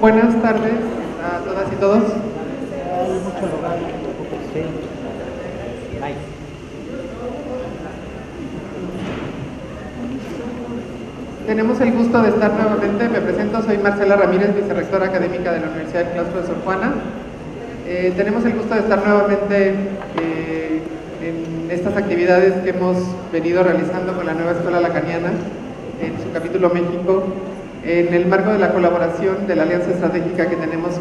Buenas tardes a todas y todos. Tenemos el gusto de estar nuevamente. Me presento, soy Marcela Ramírez, vicerrectora académica de la Universidad del Claustro de Sor Juana. Tenemos el gusto de estar nuevamente en estas actividades que hemos venido realizando con la nueva Escuela Lacaniana en su capítulo México, en el marco de la colaboración de la alianza estratégica que tenemos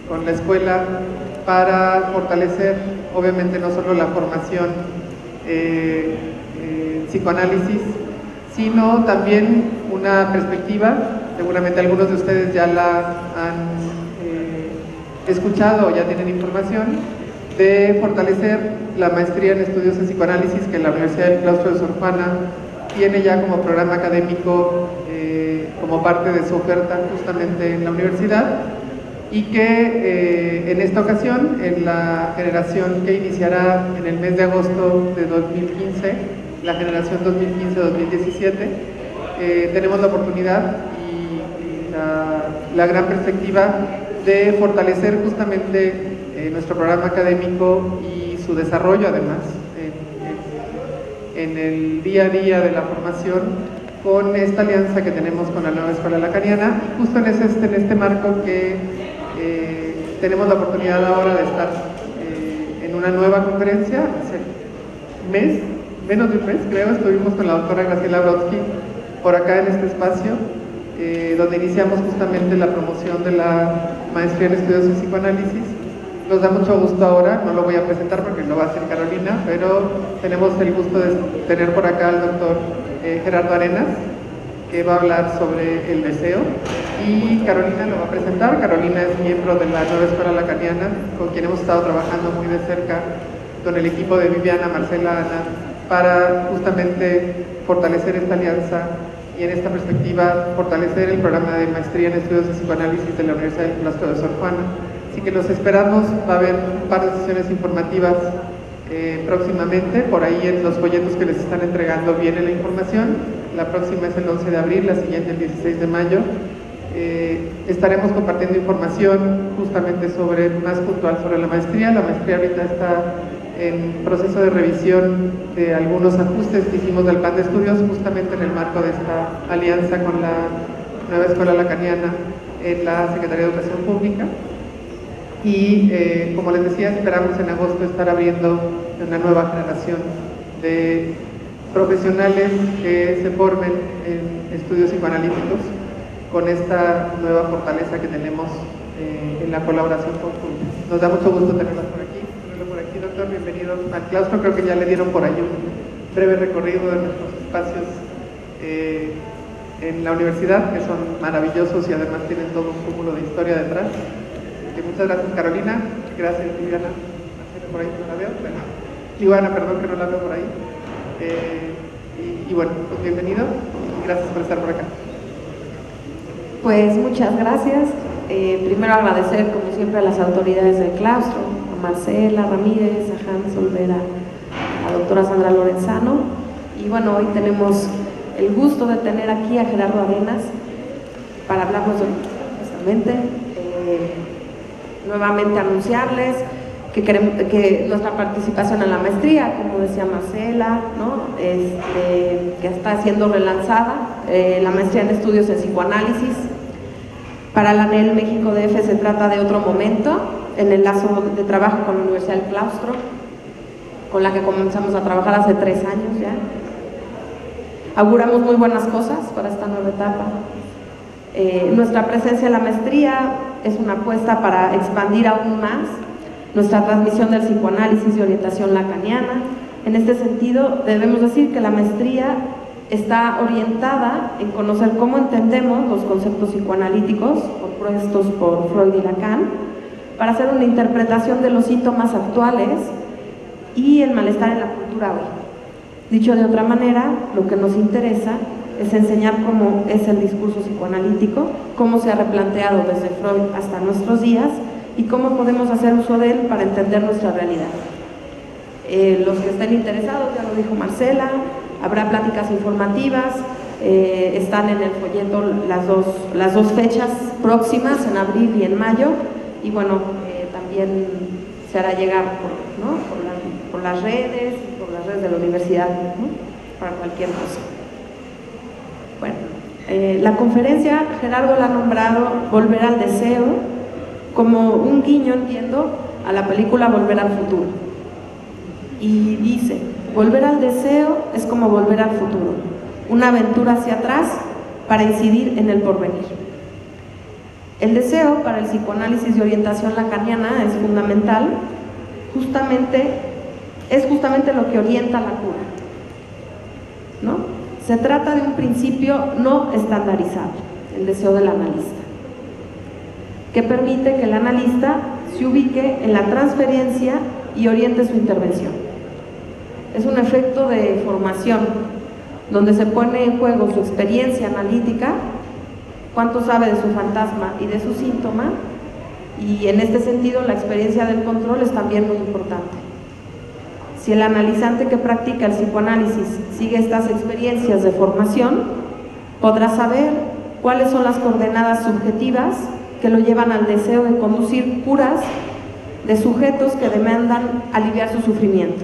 con la escuela para fortalecer, obviamente, no solo la formación en psicoanálisis, sino también una perspectiva, seguramente algunos de ustedes ya la han escuchado o ya tienen información, de fortalecer la maestría en estudios de psicoanálisis que la Universidad del Claustro de Sor Juana tiene ya como programa académico, como parte de su oferta justamente en la universidad, y que en esta ocasión, en la generación que iniciará en el mes de agosto de 2015, la generación 2015-2017, tenemos la oportunidad y la gran perspectiva de fortalecer justamente nuestro programa académico y su desarrollo, además, en el día a día de la formación, con esta alianza que tenemos con la nueva Escuela Lacaniana. Justo en este marco que tenemos la oportunidad ahora de estar en una nueva conferencia. Hace menos de un mes, creo, estuvimos con la doctora Graciela Brodsky por acá en este espacio, donde iniciamos justamente la promoción de la maestría en estudios de psicoanálisis. Nos da mucho gusto ahora, no lo voy a presentar porque lo va a hacer Carolina, pero tenemos el gusto de tener por acá al doctor Gerardo Arenas, que va a hablar sobre el deseo, y Carolina lo va a presentar. Carolina es miembro de la nueva Escuela Lacaniana, con quien hemos estado trabajando muy de cerca con el equipo de Viviana, Marcela, Ana, para justamente fortalecer esta alianza y en esta perspectiva fortalecer el programa de maestría en estudios de psicoanálisis de la Universidad del Claustro de Sor Juana. Así que los esperamos, va a haber un par de sesiones informativas próximamente, por ahí en los folletos que les están entregando viene la información. La próxima es el 11 de abril, la siguiente el 16 de mayo. Estaremos compartiendo información justamente más puntual sobre la maestría. La maestría ahorita está en proceso de revisión de algunos ajustes que hicimos del plan de estudios, justamente en el marco de esta alianza con la nueva Escuela Lacaniana en la Secretaría de Educación Pública. Y como les decía, esperamos en agosto estar abriendo una nueva generación de profesionales que se formen en estudios psicoanalíticos con esta nueva fortaleza que tenemos en la colaboración conjunta. Nos da mucho gusto tenerlos por aquí. Doctor, bienvenido al claustro. Creo que ya le dieron por ahí un breve recorrido de nuestros espacios en la universidad, que son maravillosos y además tienen todo un cúmulo de historia detrás. Muchas gracias, Carolina. Gracias, Viviana. Por ahí no la veo, pero Ivana, perdón que no la veo por ahí. Y bueno, pues bienvenido y gracias por estar por acá. Pues muchas gracias. Primero agradecer, como siempre, a las autoridades del claustro, a Marcela Ramírez, a Hans Olvera, a la doctora Sandra Lorenzano. Y bueno, hoy tenemos el gusto de tener aquí a Gerardo Arenas para hablarnos justamente. Nuevamente anunciarles que nuestra participación en la maestría, como decía Marcela, ¿no? Que está siendo relanzada, la maestría en estudios en psicoanálisis. Para la ANEL México DF se trata de otro momento en el lazo de trabajo con la Universidad del Claustro, con la que comenzamos a trabajar hace 3 años ya. Auguramos muy buenas cosas para esta nueva etapa. Nuestra presencia en la maestría es una apuesta para expandir aún más nuestra transmisión del psicoanálisis y orientación lacaniana. En este sentido, debemos decir que la maestría está orientada en conocer cómo entendemos los conceptos psicoanalíticos propuestos por Freud y Lacan, para hacer una interpretación de los síntomas actuales y el malestar en la cultura hoy. Dicho de otra manera, lo que nos interesa es enseñar cómo es el discurso psicoanalítico, cómo se ha replanteado desde Freud hasta nuestros días y cómo podemos hacer uso de él para entender nuestra realidad. Los que estén interesados, ya lo dijo Marcela, habrá pláticas informativas Están en el folleto las dos fechas próximas, en abril y en mayo, y bueno, también se hará llegar por las redes de la universidad, ¿no? Para cualquier cosa. Bueno, la conferencia Gerardo la ha nombrado Volver al Deseo, como un guiño, entiendo, a la película Volver al Futuro. Y dice: volver al deseo es como volver al futuro, una aventura hacia atrás para incidir en el porvenir. El deseo para el psicoanálisis de orientación lacaniana es fundamental, es justamente lo que orienta la cura, ¿no? Se trata de un principio no estandarizado, el deseo del analista, que permite que el analista se ubique en la transferencia y oriente su intervención. Es un efecto de formación, donde se pone en juego su experiencia analítica, cuánto sabe de su fantasma y de su síntoma, y en este sentido la experiencia del control es también muy importante. Si el analizante que practica el psicoanálisis sigue estas experiencias de formación, podrá saber cuáles son las coordenadas subjetivas que lo llevan al deseo de conducir curas de sujetos que demandan aliviar su sufrimiento,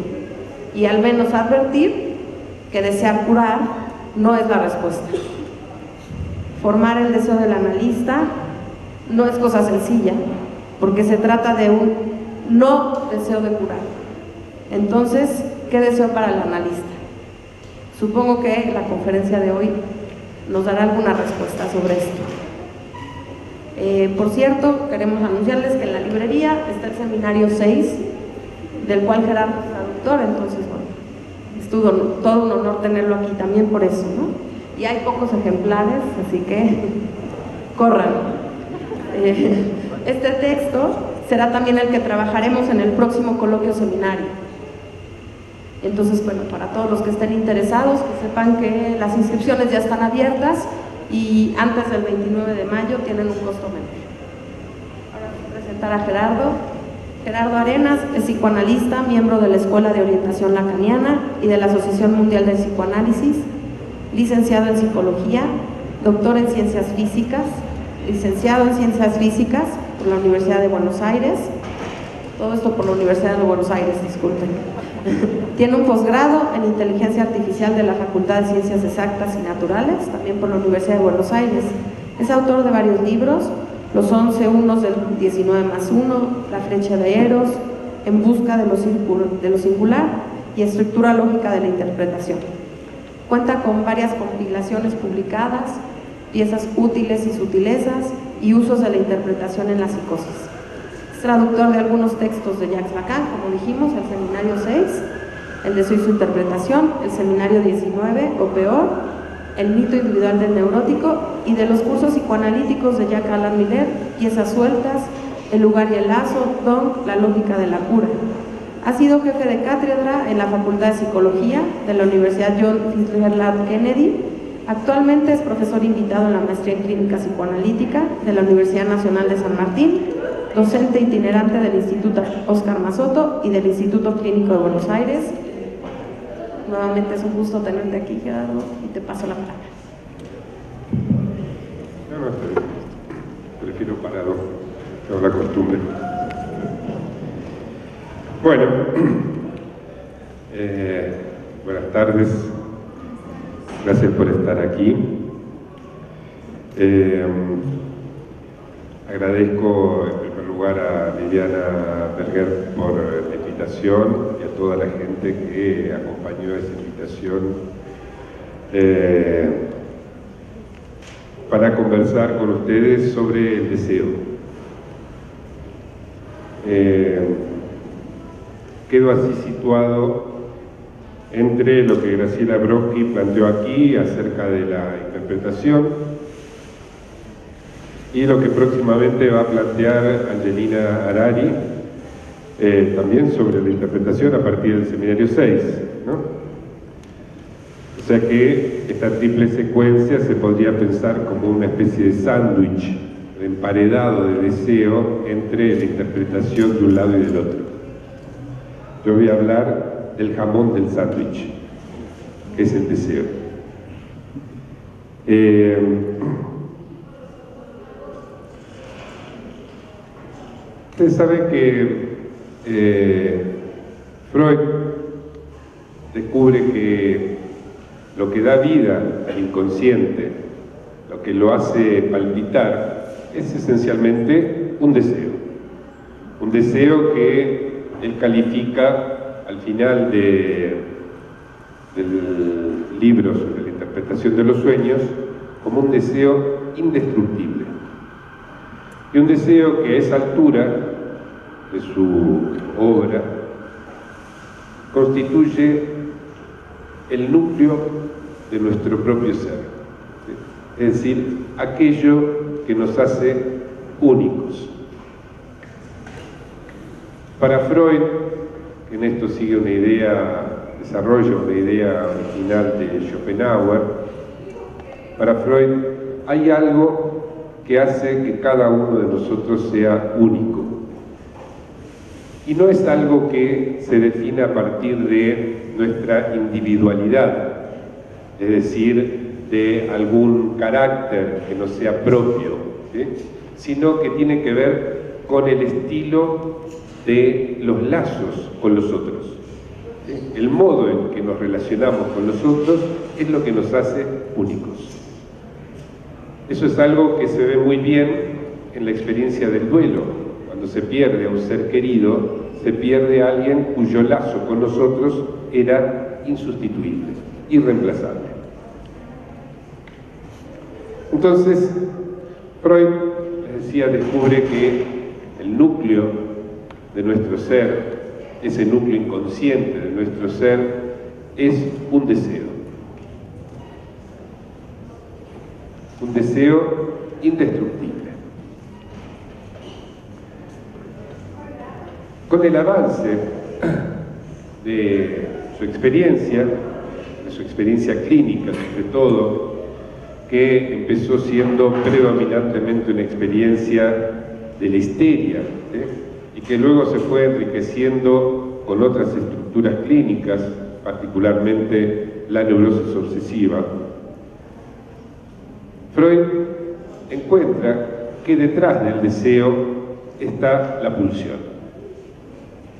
y al menos advertir que desear curar no es la respuesta. Formar el deseo del analista no es cosa sencilla, porque se trata de un no deseo de curar. Entonces, ¿qué deseo para el analista? Supongo que la conferencia de hoy nos dará alguna respuesta sobre esto. Por cierto, queremos anunciarles que en la librería está el seminario 6, del cual Gerardo es traductor, entonces, bueno, es todo un honor tenerlo aquí también por eso, ¿no? Y hay pocos ejemplares, así que corran. Este texto será también el que trabajaremos en el próximo coloquio seminario. Entonces, bueno, para todos los que estén interesados, que sepan que las inscripciones ya están abiertas y antes del 29 de mayo tienen un costo menor. Ahora voy a presentar a Gerardo. Gerardo Arenas es psicoanalista, miembro de la Escuela de Orientación Lacaniana y de la Asociación Mundial de Psicoanálisis, licenciado en Psicología, doctor en Ciencias Físicas, licenciado en Ciencias Físicas por la Universidad de Buenos Aires, todo esto por la Universidad de Buenos Aires, disculpen. Tiene un posgrado en Inteligencia Artificial de la Facultad de Ciencias Exactas y Naturales, también por la Universidad de Buenos Aires. Es autor de varios libros: Los 11 unos del 19+1, La flecha de Eros, En busca de lo singular y Estructura lógica de la interpretación. Cuenta con varias compilaciones publicadas, piezas útiles y sutilezas y usos de la interpretación en la psicosis. Es traductor de algunos textos de Jacques Lacan, como dijimos, el seminario 6, el de su interpretación, el seminario 19 o peor, el mito individual del neurótico, y de los cursos psicoanalíticos de Jacques Alan Miller, Piezas sueltas, El lugar y el lazo, Don, La lógica de la cura. Ha sido jefe de cátedra en la Facultad de Psicología de la Universidad John Fitzgerald Kennedy. Actualmente es profesor invitado en la Maestría en Clínica Psicoanalítica de la Universidad Nacional de San Martín, docente itinerante del Instituto Oscar Mazoto y del Instituto Clínico de Buenos Aires. Nuevamente es un gusto tenerte aquí, Gerardo, y te paso la palabra. No, prefiero parado, como la costumbre. Bueno, buenas tardes, gracias por estar aquí. Agradezco en primer lugar a Liliana Berger por la invitación y a toda la gente que acompañó esa invitación para conversar con ustedes sobre el deseo. Quedo así situado entre lo que Graciela Brodsky planteó aquí acerca de la interpretación y lo que próximamente va a plantear Angelina Harari, también sobre la interpretación a partir del seminario 6, ¿no? O sea que esta triple secuencia se podría pensar como una especie de sándwich, de emparedado de deseo entre la interpretación de un lado y del otro. Yo voy a hablar del jamón del sándwich, que es el deseo. Ustedes saben que Freud descubre que lo que da vida al inconsciente, lo que lo hace palpitar, es esencialmente un deseo que él califica al final del libro sobre la interpretación de los sueños como un deseo indestructible, y un deseo que a esa altura de su obra constituye el núcleo de nuestro propio ser, es decir, aquello que nos hace únicos. Para Freud, que en esto sigue una idea, desarrolla una idea original de Schopenhauer, para Freud hay algo que hace que cada uno de nosotros sea único. Y no es algo que se define a partir de nuestra individualidad, es decir, de algún carácter que no sea propio, ¿sí?, sino que tiene que ver con el estilo de los lazos con los otros. ¿Sí? El modo en que nos relacionamos con los otros es lo que nos hace únicos. Eso es algo que se ve muy bien en la experiencia del duelo. Cuando se pierde a un ser querido, se pierde a alguien cuyo lazo con nosotros era insustituible, irreemplazable. Entonces, Freud, les decía, descubre que el núcleo de nuestro ser, ese núcleo inconsciente de nuestro ser, es un deseo indestructible. Con el avance de su experiencia clínica sobre todo, que empezó siendo predominantemente una experiencia de la histeria, y que luego se fue enriqueciendo con otras estructuras clínicas, particularmente la neurosis obsesiva, Freud encuentra que detrás del deseo está la pulsión.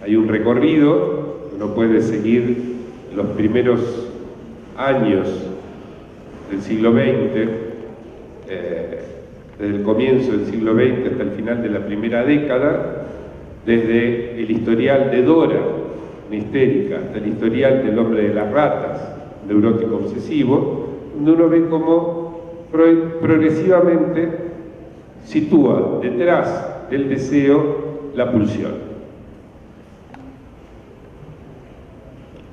Hay un recorrido, uno puede seguir los primeros años del siglo XX, desde el comienzo del siglo XX hasta el final de la primera década, desde el historial de Dora, una histérica, hasta el historial del hombre de las ratas, neurótico obsesivo, donde uno ve cómo Freud progresivamente sitúa detrás del deseo la pulsión.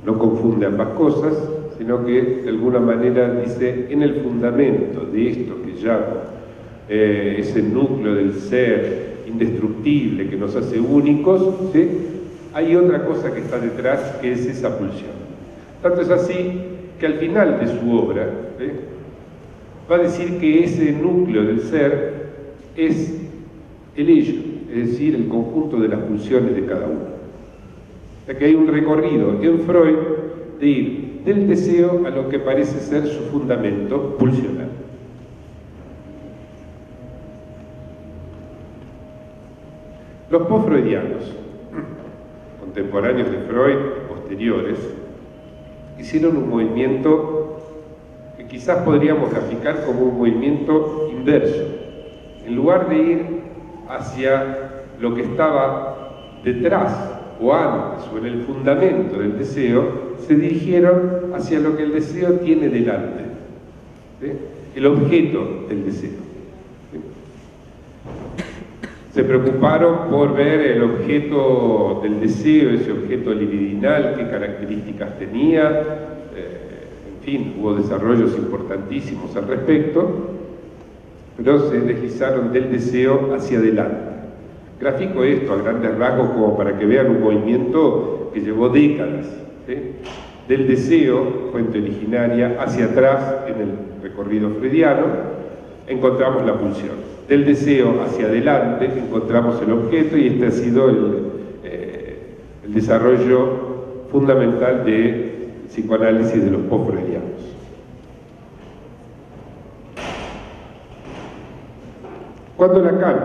No confunde ambas cosas, sino que de alguna manera dice, en el fundamento de esto que llamo ese núcleo del ser indestructible que nos hace únicos, ¿sí?, hay otra cosa que está detrás, que es esa pulsión. Tanto es así que al final de su obra, ¿sí?, va a decir que ese núcleo del ser es el ello, es decir, el conjunto de las pulsiones de cada uno. O sea que hay un recorrido en Freud de ir del deseo a lo que parece ser su fundamento pulsional. Los post-freudianos, contemporáneos de Freud y posteriores, hicieron un movimiento que quizás podríamos graficar como un movimiento inverso. En lugar de ir hacia lo que estaba detrás o antes o en el fundamento del deseo, se dirigieron hacia lo que el deseo tiene delante, ¿sí?, el objeto del deseo. ¿Sí? Se preocuparon por ver el objeto del deseo, ese objeto libidinal, qué características tenía, en fin, hubo desarrollos importantísimos al respecto, pero se deslizaron del deseo hacia adelante. Grafico esto a grandes rasgos como para que vean un movimiento que llevó décadas, ¿sí?, del deseo, fuente originaria, hacia atrás en el recorrido freudiano, encontramos la pulsión. Del deseo hacia adelante encontramos el objeto, y este ha sido el desarrollo fundamental del psicoanálisis de los post-freudianos. Cuando Lacan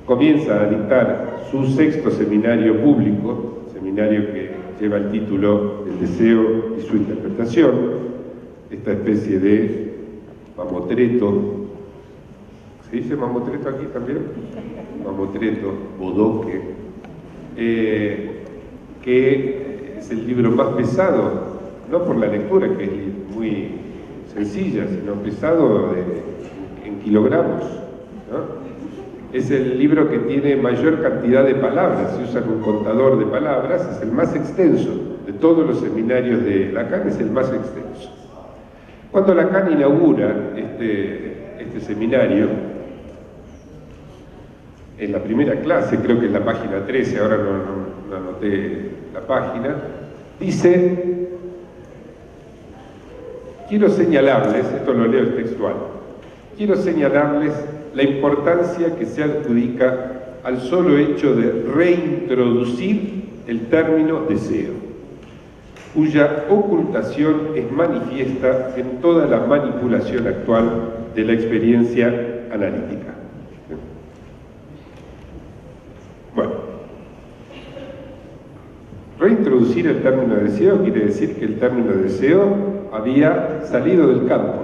comienza a dictar su sexto seminario público, seminario que lleva el título El deseo y su interpretación, esta especie de mamotreto, ¿se dice mamotreto aquí también? Mamotreto, bodoque, que es el libro más pesado, no por la lectura, que es muy sencilla, sino pesado en kilogramos, ¿no? Es el libro que tiene mayor cantidad de palabras. Si usan un contador de palabras, es el más extenso. De todos los seminarios de Lacan, es el más extenso. Cuando Lacan inaugura este seminario, en la primera clase, creo que es la página 13, ahora no anoté la página, dice: quiero señalarles, esto lo leo textual, quiero señalarles la importancia que se adjudica al solo hecho de reintroducir el término deseo, cuya ocultación es manifiesta en toda la manipulación actual de la experiencia analítica. Bueno, reintroducir el término deseo quiere decir que el término deseo había salido del campo.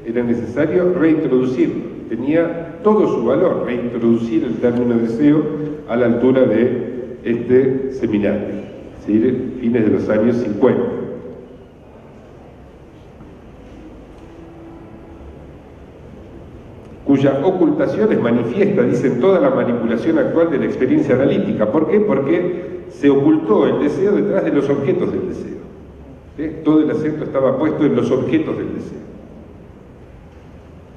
Era necesario reintroducirlo. Tenía todo su valor reintroducir el término deseo a la altura de este seminario, ¿sí? Fines de los años 50. Cuya ocultación es manifiesta, dicen, toda la manipulación actual de la experiencia analítica. ¿Por qué? Porque se ocultó el deseo detrás de los objetos del deseo. ¿Sí? Todo el acento estaba puesto en los objetos del deseo.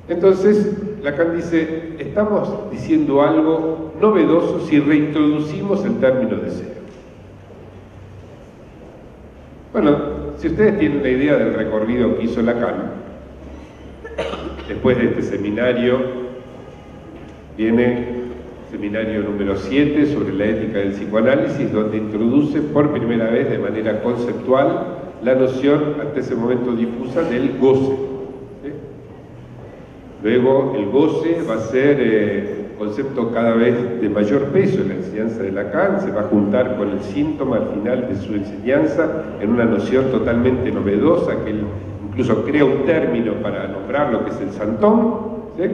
Entonces, Lacan dice, estamos diciendo algo novedoso si reintroducimos el término deseo. Bueno, si ustedes tienen una idea del recorrido que hizo Lacan, después de este seminario, viene seminario número 7 sobre la ética del psicoanálisis, donde introduce por primera vez de manera conceptual la noción, hasta ese momento difusa, del goce. Luego el goce va a ser concepto cada vez de mayor peso en la enseñanza de Lacan, se va a juntar con el síntoma al final de su enseñanza en una noción totalmente novedosa, que él incluso crea un término para nombrar lo que es el santón, ¿sí?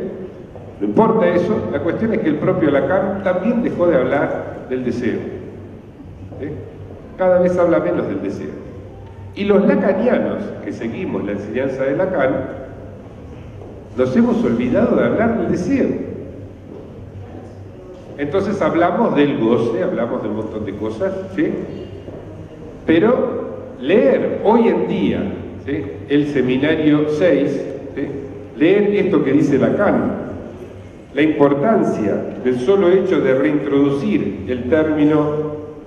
No importa eso, la cuestión es que el propio Lacan también dejó de hablar del deseo, ¿sí? Cada vez habla menos del deseo. Y los lacanianos que seguimos la enseñanza de Lacan, nos hemos olvidado de hablar del deseo. Entonces hablamos del goce, hablamos de un montón de cosas, ¿sí? Pero leer hoy en día, ¿sí?, el seminario 6, ¿sí?, leer esto que dice Lacan, la importancia del solo hecho de reintroducir el término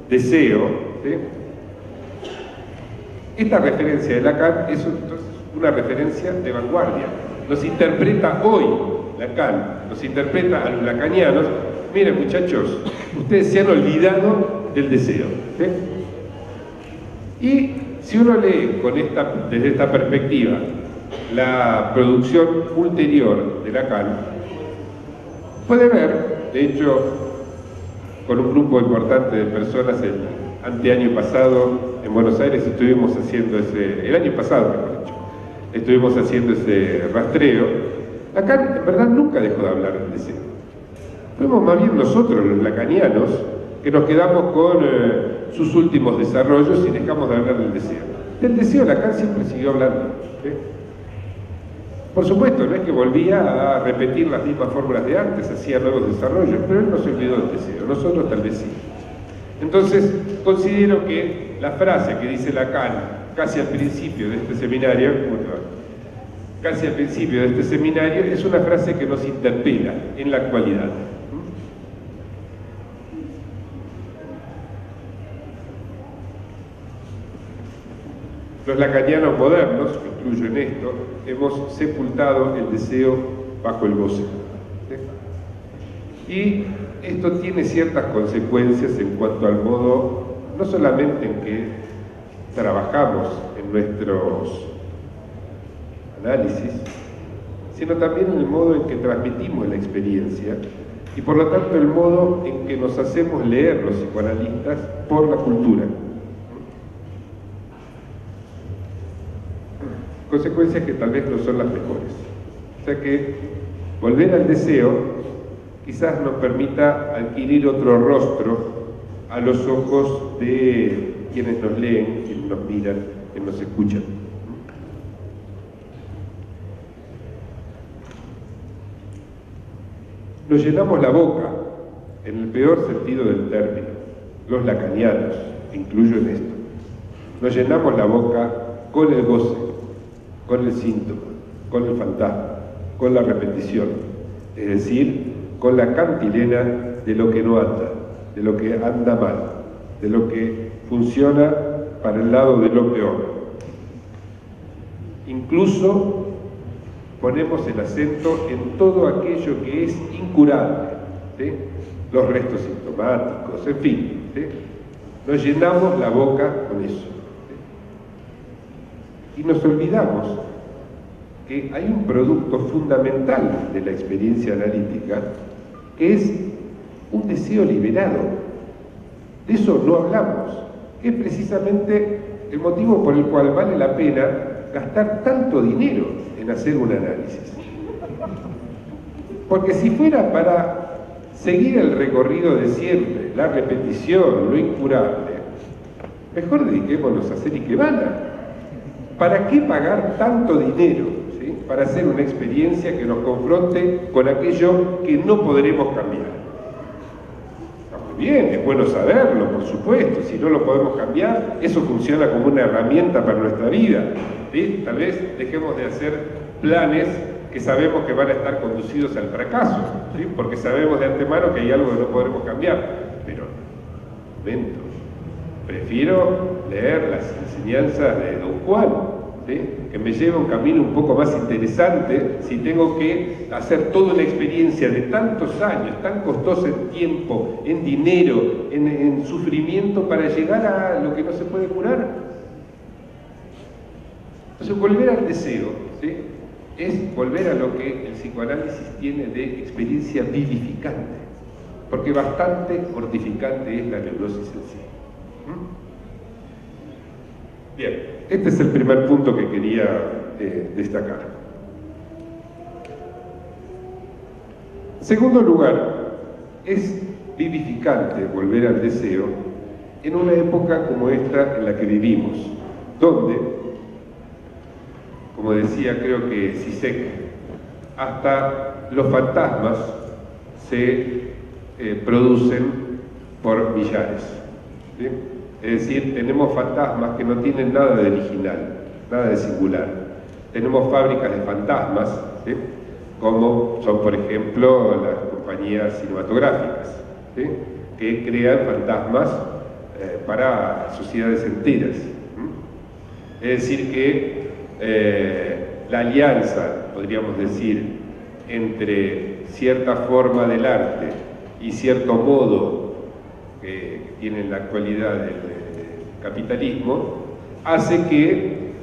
deseo, ¿sí? Esta referencia de Lacan es entonces una referencia de vanguardia. Nos interpreta hoy Lacan, nos interpreta a los lacanianos. Miren, muchachos, ustedes se han olvidado del deseo, ¿sí? Y si uno lee desde esta perspectiva la producción ulterior de Lacan, puede ver, de hecho, con un grupo importante de personas el anteaño pasado en Buenos Aires estuvimos haciendo el año pasado, mejor dicho, estuvimos haciendo ese rastreo. Lacan en verdad nunca dejó de hablar del deseo. Fuimos más bien nosotros, los lacanianos, que nos quedamos con sus últimos desarrollos y dejamos de hablar del deseo. Del deseo Lacan siempre siguió hablando, ¿sí? Por supuesto, no es que volvía a repetir las mismas fórmulas de antes, hacía nuevos desarrollos, pero él no se olvidó del deseo, nosotros tal vez sí. Entonces, considero que la frase que dice Lacan casi al principio de este seminario, es una frase que nos interpela en la actualidad. Los lacanianos modernos, me incluyo en esto, hemos sepultado el deseo bajo el goce. ¿Sí? Y esto tiene ciertas consecuencias en cuanto al modo, no solamente en que trabajamos en nuestros análisis, sino también en el modo en que transmitimos la experiencia y por lo tanto el modo en que nos hacemos leer los psicoanalistas por la cultura. Consecuencias que tal vez no son las mejores. O sea que volver al deseo quizás nos permita adquirir otro rostro a los ojos de quienes nos leen, quienes nos miran, quienes nos escuchan. Nos llenamos la boca, en el peor sentido del término, los lacanianos, incluyo en esto. Nos llenamos la boca con el goce, con el síntoma, con el fantasma, con la repetición, es decir, con la cantilena de lo que no anda, de lo que anda mal, de lo que funciona para el lado de lo peor. Incluso ponemos el acento en todo aquello que es incurable, ¿sí? Los restos sintomáticos, en fin, ¿sí? Nos llenamos la boca con eso, ¿sí? Y nos olvidamos que hay un producto fundamental de la experiencia analítica que es un deseo liberado. De eso no hablamos, que es precisamente el motivo por el cual vale la pena gastar tanto dinero en hacer un análisis. Porque si fuera para seguir el recorrido de siempre, la repetición, lo incurable, mejor dediquémonos a hacer ikebana. ¿Para qué pagar tanto dinero, ¿sí? Para hacer una experiencia que nos confronte con aquello que no podremos cambiar? Está muy bien, es bueno saberlo, por supuesto, si no lo podemos cambiar, eso funciona como una herramienta para nuestra vida, ¿sí? Tal vez dejemos de hacer planes que sabemos que van a estar conducidos al fracaso, ¿sí? Porque sabemos de antemano que hay algo que no podremos cambiar, pero, momento, prefiero leer las enseñanzas de Don Juan, ¿sí? Que me lleve un camino un poco más interesante si tengo que hacer toda una experiencia de tantos años, tan costosa en tiempo, en dinero, en sufrimiento para llegar a lo que no se puede curar. Entonces, volver al deseo, ¿sí? Es volver a lo que el psicoanálisis tiene de experiencia vivificante, porque bastante mortificante es la neurosis en sí. Bien, este es el primer punto que quería destacar. En segundo lugar, es vivificante volver al deseo en una época como esta en la que vivimos, donde, como decía creo que Zizek, hasta los fantasmas se producen por millares, ¿sí? Es decir, tenemos fantasmas que no tienen nada de original, nada de singular. Tenemos fábricas de fantasmas, ¿sí? Como son, por ejemplo, las compañías cinematográficas, ¿sí? Que crean fantasmas para sociedades enteras. Es decir, que la alianza, podríamos decir, entre cierta forma del arte y cierto modo que tiene en la actualidad el capitalismo, hace que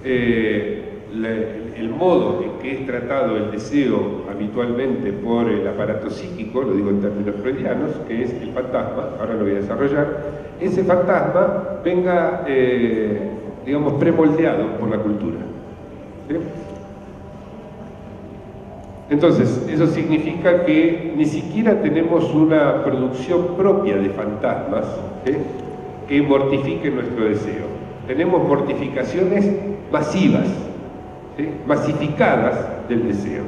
el modo en que es tratado el deseo habitualmente por el aparato psíquico, lo digo en términos freudianos, que es el fantasma, ahora lo voy a desarrollar, ese fantasma venga, digamos, premoldeado por la cultura. ¿Sí? Entonces, eso significa que ni siquiera tenemos una producción propia de fantasmas, ¿sí? Que mortifique nuestro deseo. Tenemos mortificaciones masivas, ¿sí? Masificadas del deseo.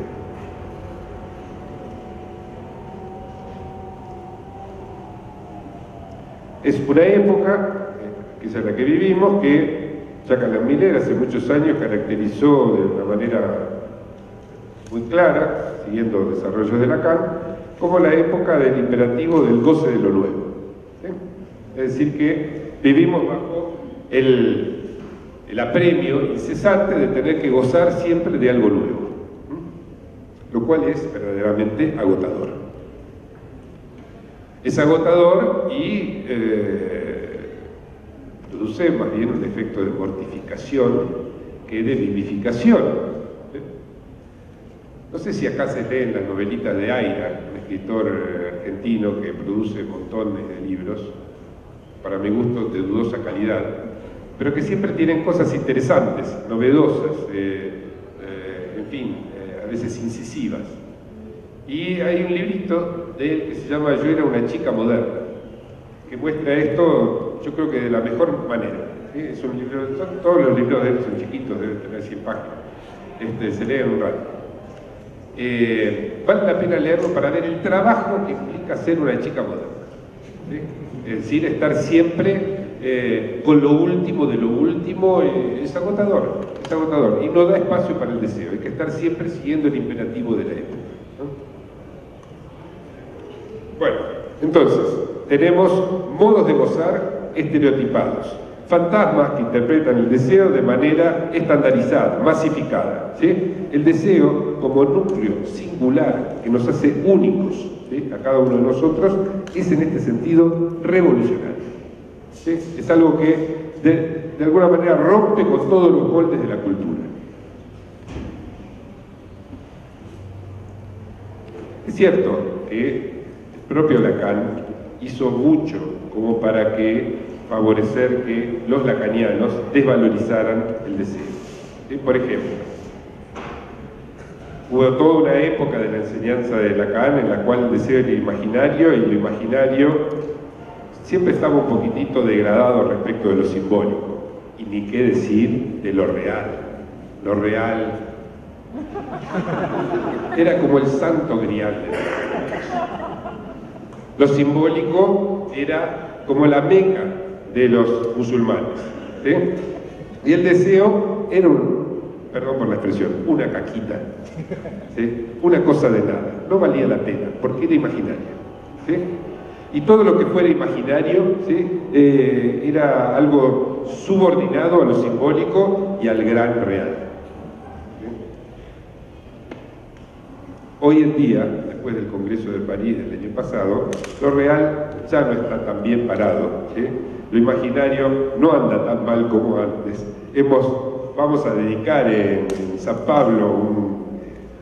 Es una época, que es la que vivimos, que Jacques Alain Miller hace muchos años caracterizó de una manera muy clara, siguiendo los desarrollos de Lacan, como la época del imperativo del goce de lo nuevo. ¿Sí? Es decir, que vivimos bajo el apremio incesante de tener que gozar siempre de algo nuevo, ¿sí? Lo cual es verdaderamente agotador. Es agotador y produce más bien un efecto de mortificación que de vivificación. No sé si acá se leen las novelitas de Aira, un escritor argentino que produce montones de libros, para mi gusto de dudosa calidad, pero que siempre tienen cosas interesantes, novedosas, en fin, a veces incisivas. Y hay un librito de él que se llama Yo era una chica moderna, que muestra esto, yo creo que de la mejor manera. ¿Sí? Es un libro, todos los libros de él son chiquitos, deben tener 100 páginas, se leen un rato. Vale la pena leerlo para ver el trabajo que implica ser una chica moderna. ¿Sí? Es decir, estar siempre con lo último de lo último, es agotador, y no da espacio para el deseo. Hay que estar siempre siguiendo el imperativo de la época, ¿no? Bueno, entonces, tenemos modos de gozar estereotipados, fantasmas que interpretan el deseo de manera estandarizada, masificada, ¿sí? El deseo como núcleo singular que nos hace únicos, ¿sí?, a cada uno de nosotros, es en este sentido revolucionario, ¿sí? Es algo que de alguna manera rompe con todos los moldes de la cultura. Es cierto que el propio Lacan hizo mucho como para favorecer que los lacanianos desvalorizaran el deseo. ¿Sí? Por ejemplo, hubo toda una época de la enseñanza de Lacan en la cual el deseo era imaginario, y lo imaginario siempre estaba un poquitito degradado respecto de lo simbólico, y ni qué decir de lo real. Lo real era como el santo grial de lo simbólico era como la Meca de los musulmanes, ¿sí? Y el deseo era perdón por la expresión, una caquita, ¿sí? Una cosa de nada, no valía la pena, porque era imaginario, ¿sí? Y todo lo que fuera imaginario, ¿sí?, era algo subordinado a lo simbólico y al gran real, ¿sí? Hoy en día, después del Congreso de París del año pasado, lo real ya no está tan bien parado, ¿sí? Lo imaginario no anda tan mal como antes. Vamos a dedicar en San Pablo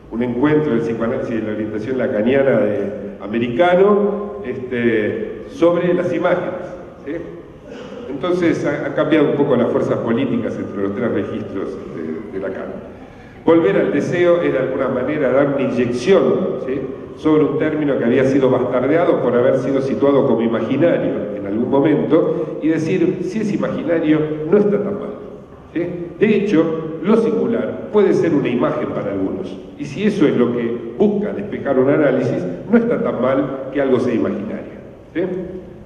un encuentro del psicoanálisis de la orientación lacaniana americano sobre las imágenes, ¿sí? Entonces ha cambiado un poco las fuerzas políticas entre los tres registros de Lacan. Volver al deseo es de alguna manera dar una inyección, ¿sí?, sobre un término que había sido bastardeado por haber sido situado como imaginario en algún momento, y decir, si es imaginario, no está tan mal, ¿sí? De hecho, lo singular puede ser una imagen para algunos, y si eso es lo que busca despejar un análisis, no está tan mal que algo sea imaginario, ¿sí?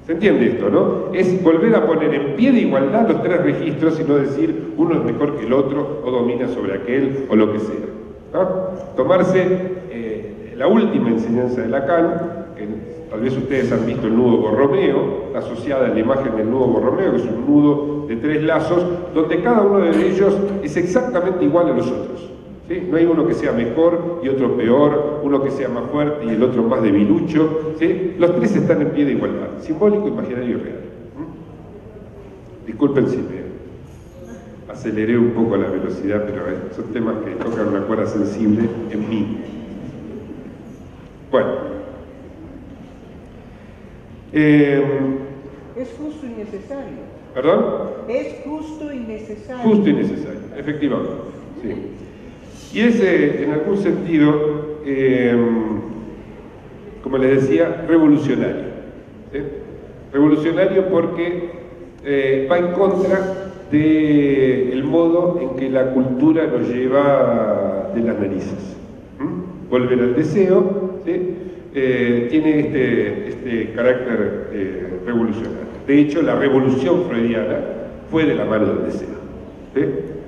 ¿Se entiende esto, no? Es volver a poner en pie de igualdad los tres registros y no decir uno es mejor que el otro o domina sobre aquel o lo que sea, ¿no? Tomarse la última enseñanza de Lacan, que tal vez ustedes han visto el nudo Borromeo, asociada a la imagen del nudo Borromeo, que es un nudo de 3 lazos, donde cada uno de ellos es exactamente igual a los otros, ¿sí? No hay uno que sea mejor y otro peor, uno que sea más fuerte y el otro más debilucho, ¿sí? Los tres están en pie de igualdad, simbólico, imaginario y real. Disculpen si me aceleré un poco la velocidad, pero son temas que tocan una cuerda sensible en mí. Bueno. Es justo y necesario. ¿Perdón? Es justo y necesario. Justo y necesario, efectivamente. Sí. Y es, en algún sentido, como les decía, revolucionario. ¿Sí? Revolucionario porque va en contra del modo en que la cultura nos lleva de las narices. Volver al deseo, ¿sí? Tiene este carácter revolucionario. De hecho, la revolución freudiana fue de la mano del deseo, ¿sí?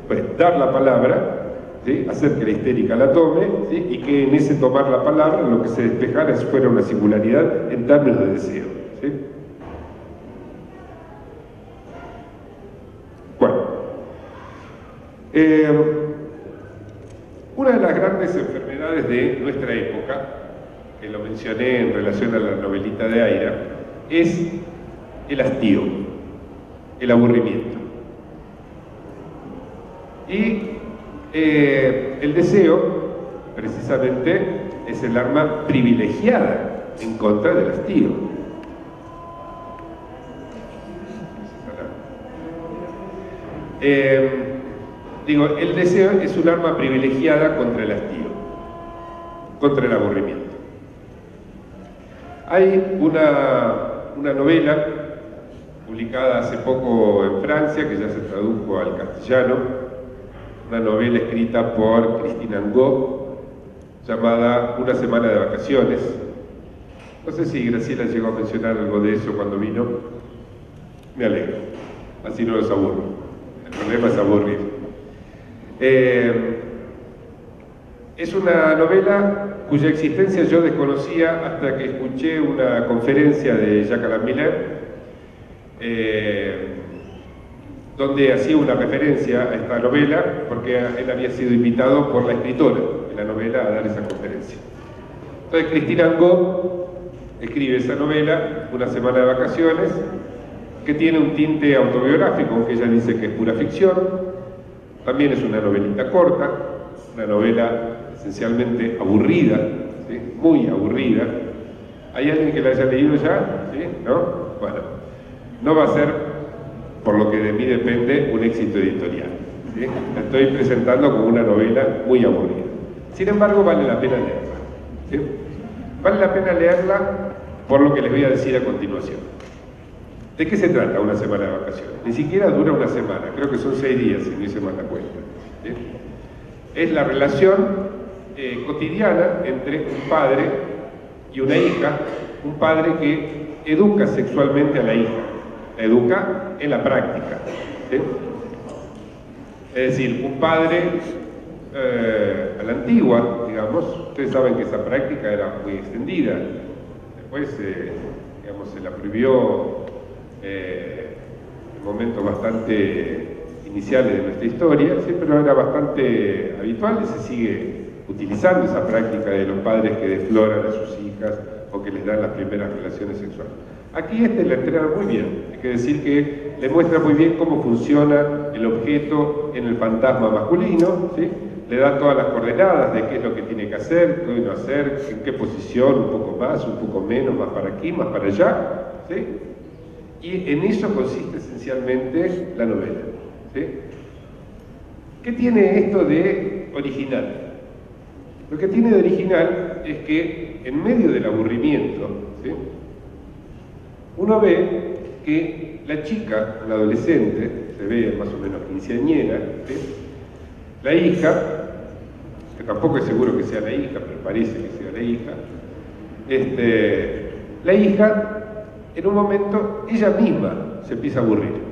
Pues dar la palabra, ¿sí?, hacer que la histérica la tome, ¿sí?, y que en ese tomar la palabra lo que se despejara fuera una singularidad en términos de deseo, ¿sí? Bueno, una de las grandes enfermedades de nuestra época, que lo mencioné en relación a la novelita de Aira, es el hastío, el aburrimiento. Y el deseo precisamente es el arma privilegiada en contra del hastío. Digo, el deseo es un arma privilegiada contra el hastío, contra el aburrimiento. Hay una novela publicada hace poco en Francia, que ya se tradujo al castellano, una novela escrita por Christine Angot, llamada Una semana de vacaciones. No sé si Graciela llegó a mencionar algo de eso cuando vino. Me alegro, así no los aburro. El problema es aburrir. Es una novela cuya existencia yo desconocía hasta que escuché una conferencia de Jacques Alain Miller, donde hacía una referencia a esta novela, porque él había sido invitado por la escritora de la novela a dar esa conferencia. Entonces Christine Angot escribe esa novela, Una semana de vacaciones, que tiene un tinte autobiográfico, aunque ella dice que es pura ficción. También es una novelita corta, una novela esencialmente aburrida, ¿sí? Muy aburrida. ¿Hay alguien que la haya leído ya? ¿Sí? ¿No? Bueno, no va a ser, por lo que de mí depende, un éxito editorial, ¿sí? La estoy presentando como una novela muy aburrida. Sin embargo, vale la pena leerla, ¿sí? Vale la pena leerla por lo que les voy a decir a continuación. ¿De qué se trata Una semana de vacaciones? Ni siquiera dura una semana, creo que son 6 días, si no hice mal la cuenta, ¿sí? Es la relación cotidiana entre un padre y una hija, un padre que educa sexualmente a la hija, la educa en la práctica, ¿sí? Es decir, un padre a la antigua, digamos. Ustedes saben que esa práctica era muy extendida, después digamos, se la prohibió en momentos bastante iniciales de nuestra historia, sí, pero era bastante habitual y se sigue utilizando esa práctica de los padres que desfloran a sus hijas o que les dan las primeras relaciones sexuales. Aquí la entrena muy bien, hay que decir que le muestra muy bien cómo funciona el objeto en el fantasma masculino, ¿sí? Le da todas las coordenadas de qué es lo que tiene que hacer, qué no hacer, en qué posición, un poco más, un poco menos, más para aquí, más para allá, ¿sí? Y en eso consiste esencialmente la novela, ¿sí? ¿Qué tiene esto de original? Lo que tiene de original es que en medio del aburrimiento, ¿sí? Uno ve que la chica, la adolescente, se ve más o menos quinceañera, ¿sí? La hija, que tampoco es seguro que sea la hija, pero parece que sea la hija, la hija, en un momento, ella misma se empieza a aburrir.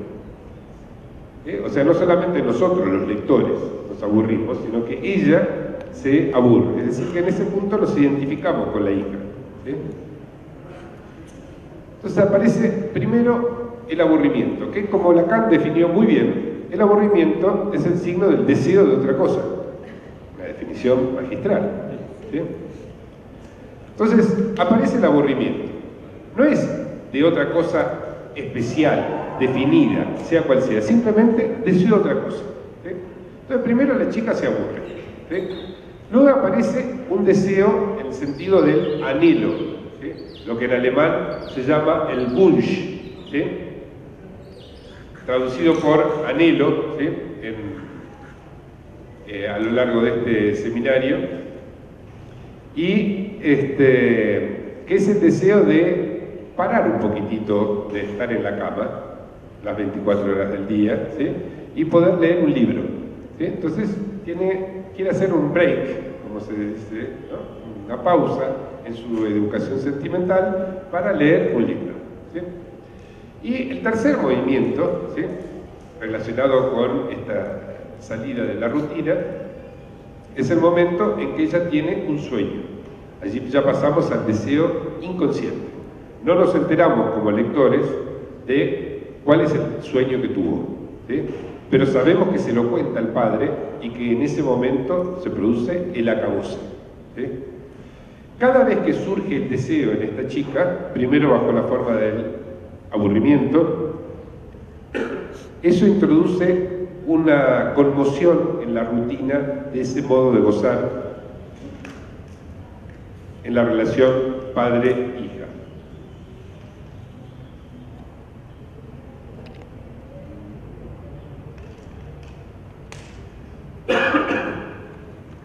O sea, no solamente nosotros, los lectores, nos aburrimos, sino que ella se aburre. Es decir, que en ese punto nos identificamos con la hija, ¿sí? Entonces aparece primero el aburrimiento, que como Lacan definió muy bien, el aburrimiento es el signo del deseo de otra cosa. Una definición magistral, ¿sí? Entonces aparece el aburrimiento. No es de otra cosa especial, definida, sea cual sea, simplemente deseo otra cosa, ¿sí? Entonces primero la chica se aburre, ¿sí? Luego aparece un deseo en el sentido del anhelo, ¿sí? Lo que en alemán se llama el Wunsch, ¿sí? Traducido por anhelo, ¿sí? A lo largo de este seminario, y que es el deseo de parar un poquitito de estar en la cama las 24 horas del día, ¿sí? Y poder leer un libro, ¿sí? Entonces quiere hacer un break, como se dice, ¿no? Una pausa en su educación sentimental para leer un libro, ¿sí? Y el tercer movimiento, ¿sí? Relacionado con esta salida de la rutina, es el momento en que ella tiene un sueño. Allí ya pasamos al deseo inconsciente. No nos enteramos como lectores de cuál es el sueño que tuvo, ¿sí? Pero sabemos que se lo cuenta el padre y que en ese momento se produce el acabose, ¿sí? Cada vez que surge el deseo en esta chica, primero bajo la forma del aburrimiento, eso introduce una conmoción en la rutina de ese modo de gozar en la relación padre-hija.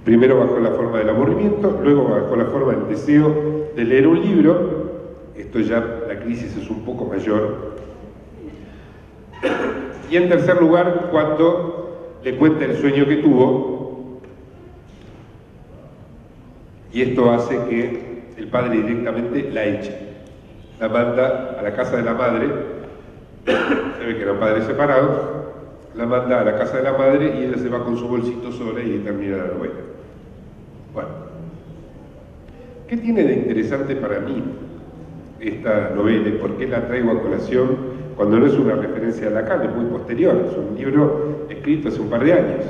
Primero bajo la forma del aburrimiento, luego bajo la forma del deseo de leer un libro. Esto ya, la crisis es un poco mayor. Y en tercer lugar, cuando le cuenta el sueño que tuvo, y esto hace que el padre directamente la eche. La manda a la casa de la madre, se ve que eran padres separados, la manda a la casa de la madre y ella se va con su bolsito sola y termina la novela. Bueno, ¿qué tiene de interesante para mí esta novela y por qué la traigo a colación cuando no es una referencia a Lacan, es muy posterior, es un libro escrito hace un par de años?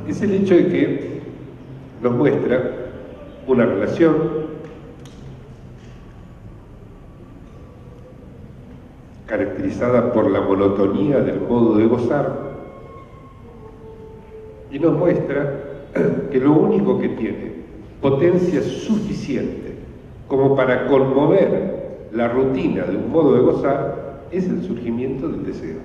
Es el hecho de que nos muestra una relación caracterizada por la monotonía del modo de gozar, y nos muestra que lo único que tiene potencia suficiente como para conmover la rutina de un modo de gozar es el surgimiento del deseo.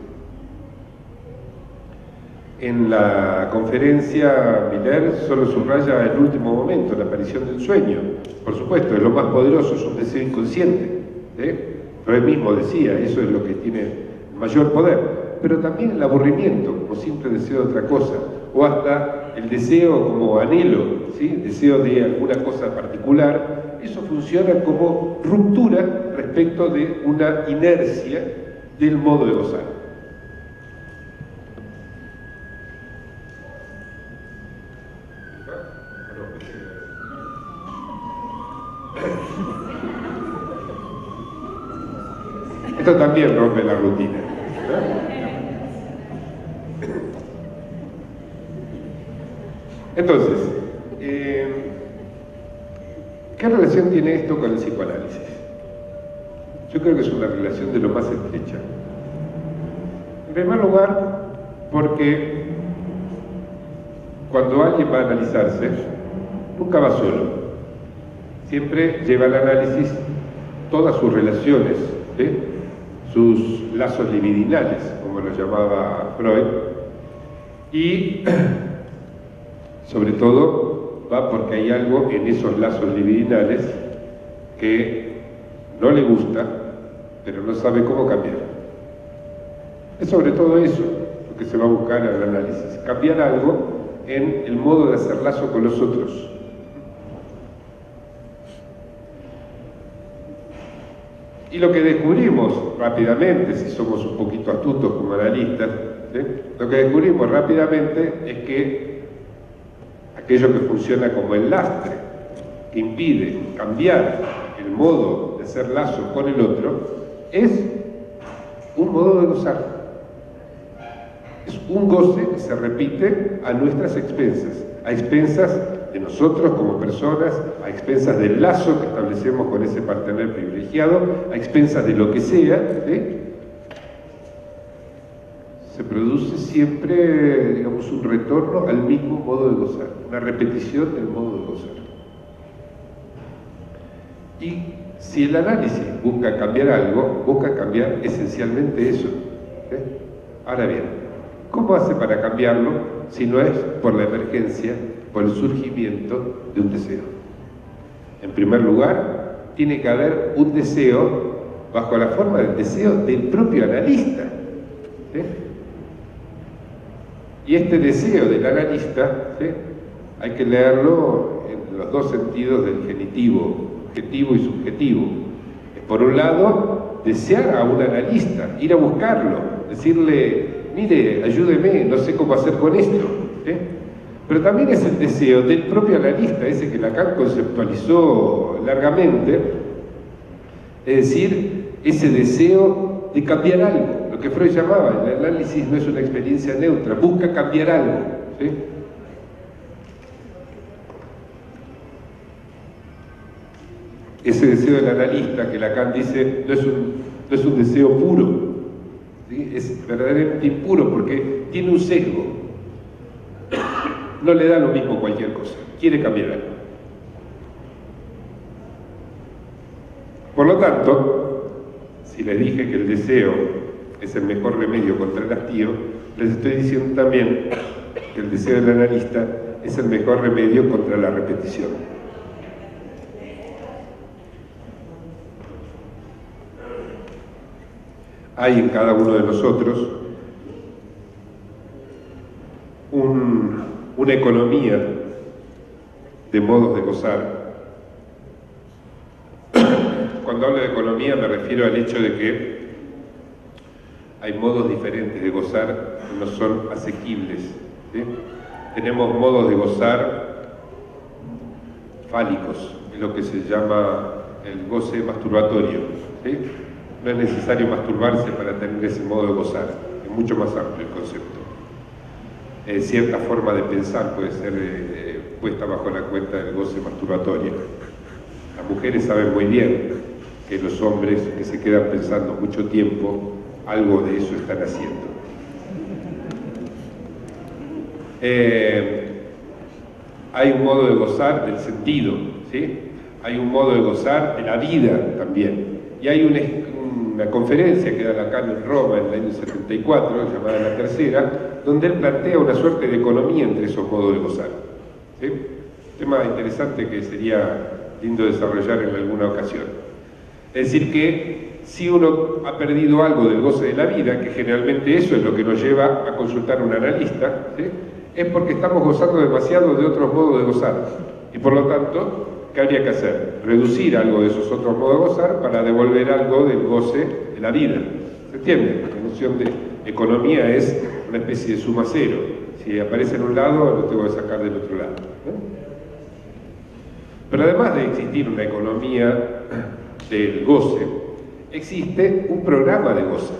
En la conferencia Miller solo subraya el último momento, la aparición del sueño. Por supuesto, es lo más poderoso, es un deseo inconsciente. Freud mismo decía, eso es lo que tiene mayor poder. Pero también el aburrimiento, como simple deseo de otra cosa, o hasta el deseo como anhelo, ¿sí? Deseo de alguna cosa particular, eso funciona como ruptura respecto de una inercia del modo de gozar. Esto también rompe la rutina. Entonces, ¿qué relación tiene esto con el psicoanálisis? Yo creo que es una relación de lo más estrecha. En primer lugar, porque cuando alguien va a analizarse, nunca va solo. Siempre lleva al análisis todas sus relaciones, sus lazos libidinales, como lo llamaba Freud, y sobre todo va porque hay algo en esos lazos libidinales que no le gusta, pero no sabe cómo cambiar. Es sobre todo eso lo que se va a buscar en el análisis, cambiar algo en el modo de hacer lazo con los otros. Y lo que descubrimos rápidamente, si somos un poquito astutos como analistas, lo que descubrimos rápidamente es que aquello que funciona como el lastre, que impide cambiar el modo de hacer lazo con el otro, es un modo de gozar. Es un goce que se repite a nuestras expensas, a expensas de nosotros como personas, a expensas del lazo que establecemos con ese partener privilegiado, a expensas de lo que sea, se produce siempre, digamos, un retorno al mismo modo de gozar, una repetición del modo de gozar. Y si el análisis busca cambiar algo, busca cambiar esencialmente eso. Ahora bien, ¿cómo hace para cambiarlo si no es por la emergencia, por el surgimiento de un deseo? En primer lugar, tiene que haber un deseo bajo la forma del deseo del propio analista. Y este deseo del analista, hay que leerlo en los dos sentidos del genitivo, objetivo y subjetivo. Por un lado, desear a un analista, ir a buscarlo, decirle, mire, ayúdeme, no sé cómo hacer con esto. Pero también es el deseo del propio analista, ese que Lacan conceptualizó largamente, es decir, ese deseo de cambiar algo, lo que Freud llamaba, el análisis no es una experiencia neutra, busca cambiar algo. Ese deseo del analista que Lacan dice no es un deseo puro, es verdaderamente impuro porque tiene un sesgo. No le da lo mismo cualquier cosa, quiere cambiar algo. Por lo tanto, si les dije que el deseo es el mejor remedio contra el hastío, les estoy diciendo también que el deseo del analista es el mejor remedio contra la repetición. Hay en cada uno de nosotros una economía de modos de gozar. Cuando hablo de economía me refiero al hecho de que hay modos diferentes de gozar que no son asequibles, ¿sí? Tenemos modos de gozar fálicos, es lo que se llama el goce masturbatorio, ¿sí? No es necesario masturbarse para tener ese modo de gozar, es mucho más amplio el concepto. Cierta forma de pensar puede ser puesta bajo la cuenta del goce masturbatorio. Las mujeres saben muy bien que los hombres que se quedan pensando mucho tiempo, algo de eso están haciendo. Hay un modo de gozar del sentido, ¿sí? Hay un modo de gozar de la vida también. Y hay una conferencia que da Lacan en Roma en el año 74, llamada La Tercera, donde él plantea una suerte de economía entre esos modos de gozar, ¿sí? Tema interesante que sería lindo desarrollar en alguna ocasión. Es decir que si uno ha perdido algo del goce de la vida, que generalmente eso es lo que nos lleva a consultar a un analista, ¿sí? Es porque estamos gozando demasiado de otros modos de gozar. Y por lo tanto, ¿qué habría que hacer? Reducir algo de esos otros modos de gozar para devolver algo del goce de la vida. ¿Se entiende? La noción de economía es una especie de suma cero. Si aparece en un lado, lo tengo que sacar del otro lado, ¿no? Pero además de existir una economía del goce, existe un programa de goce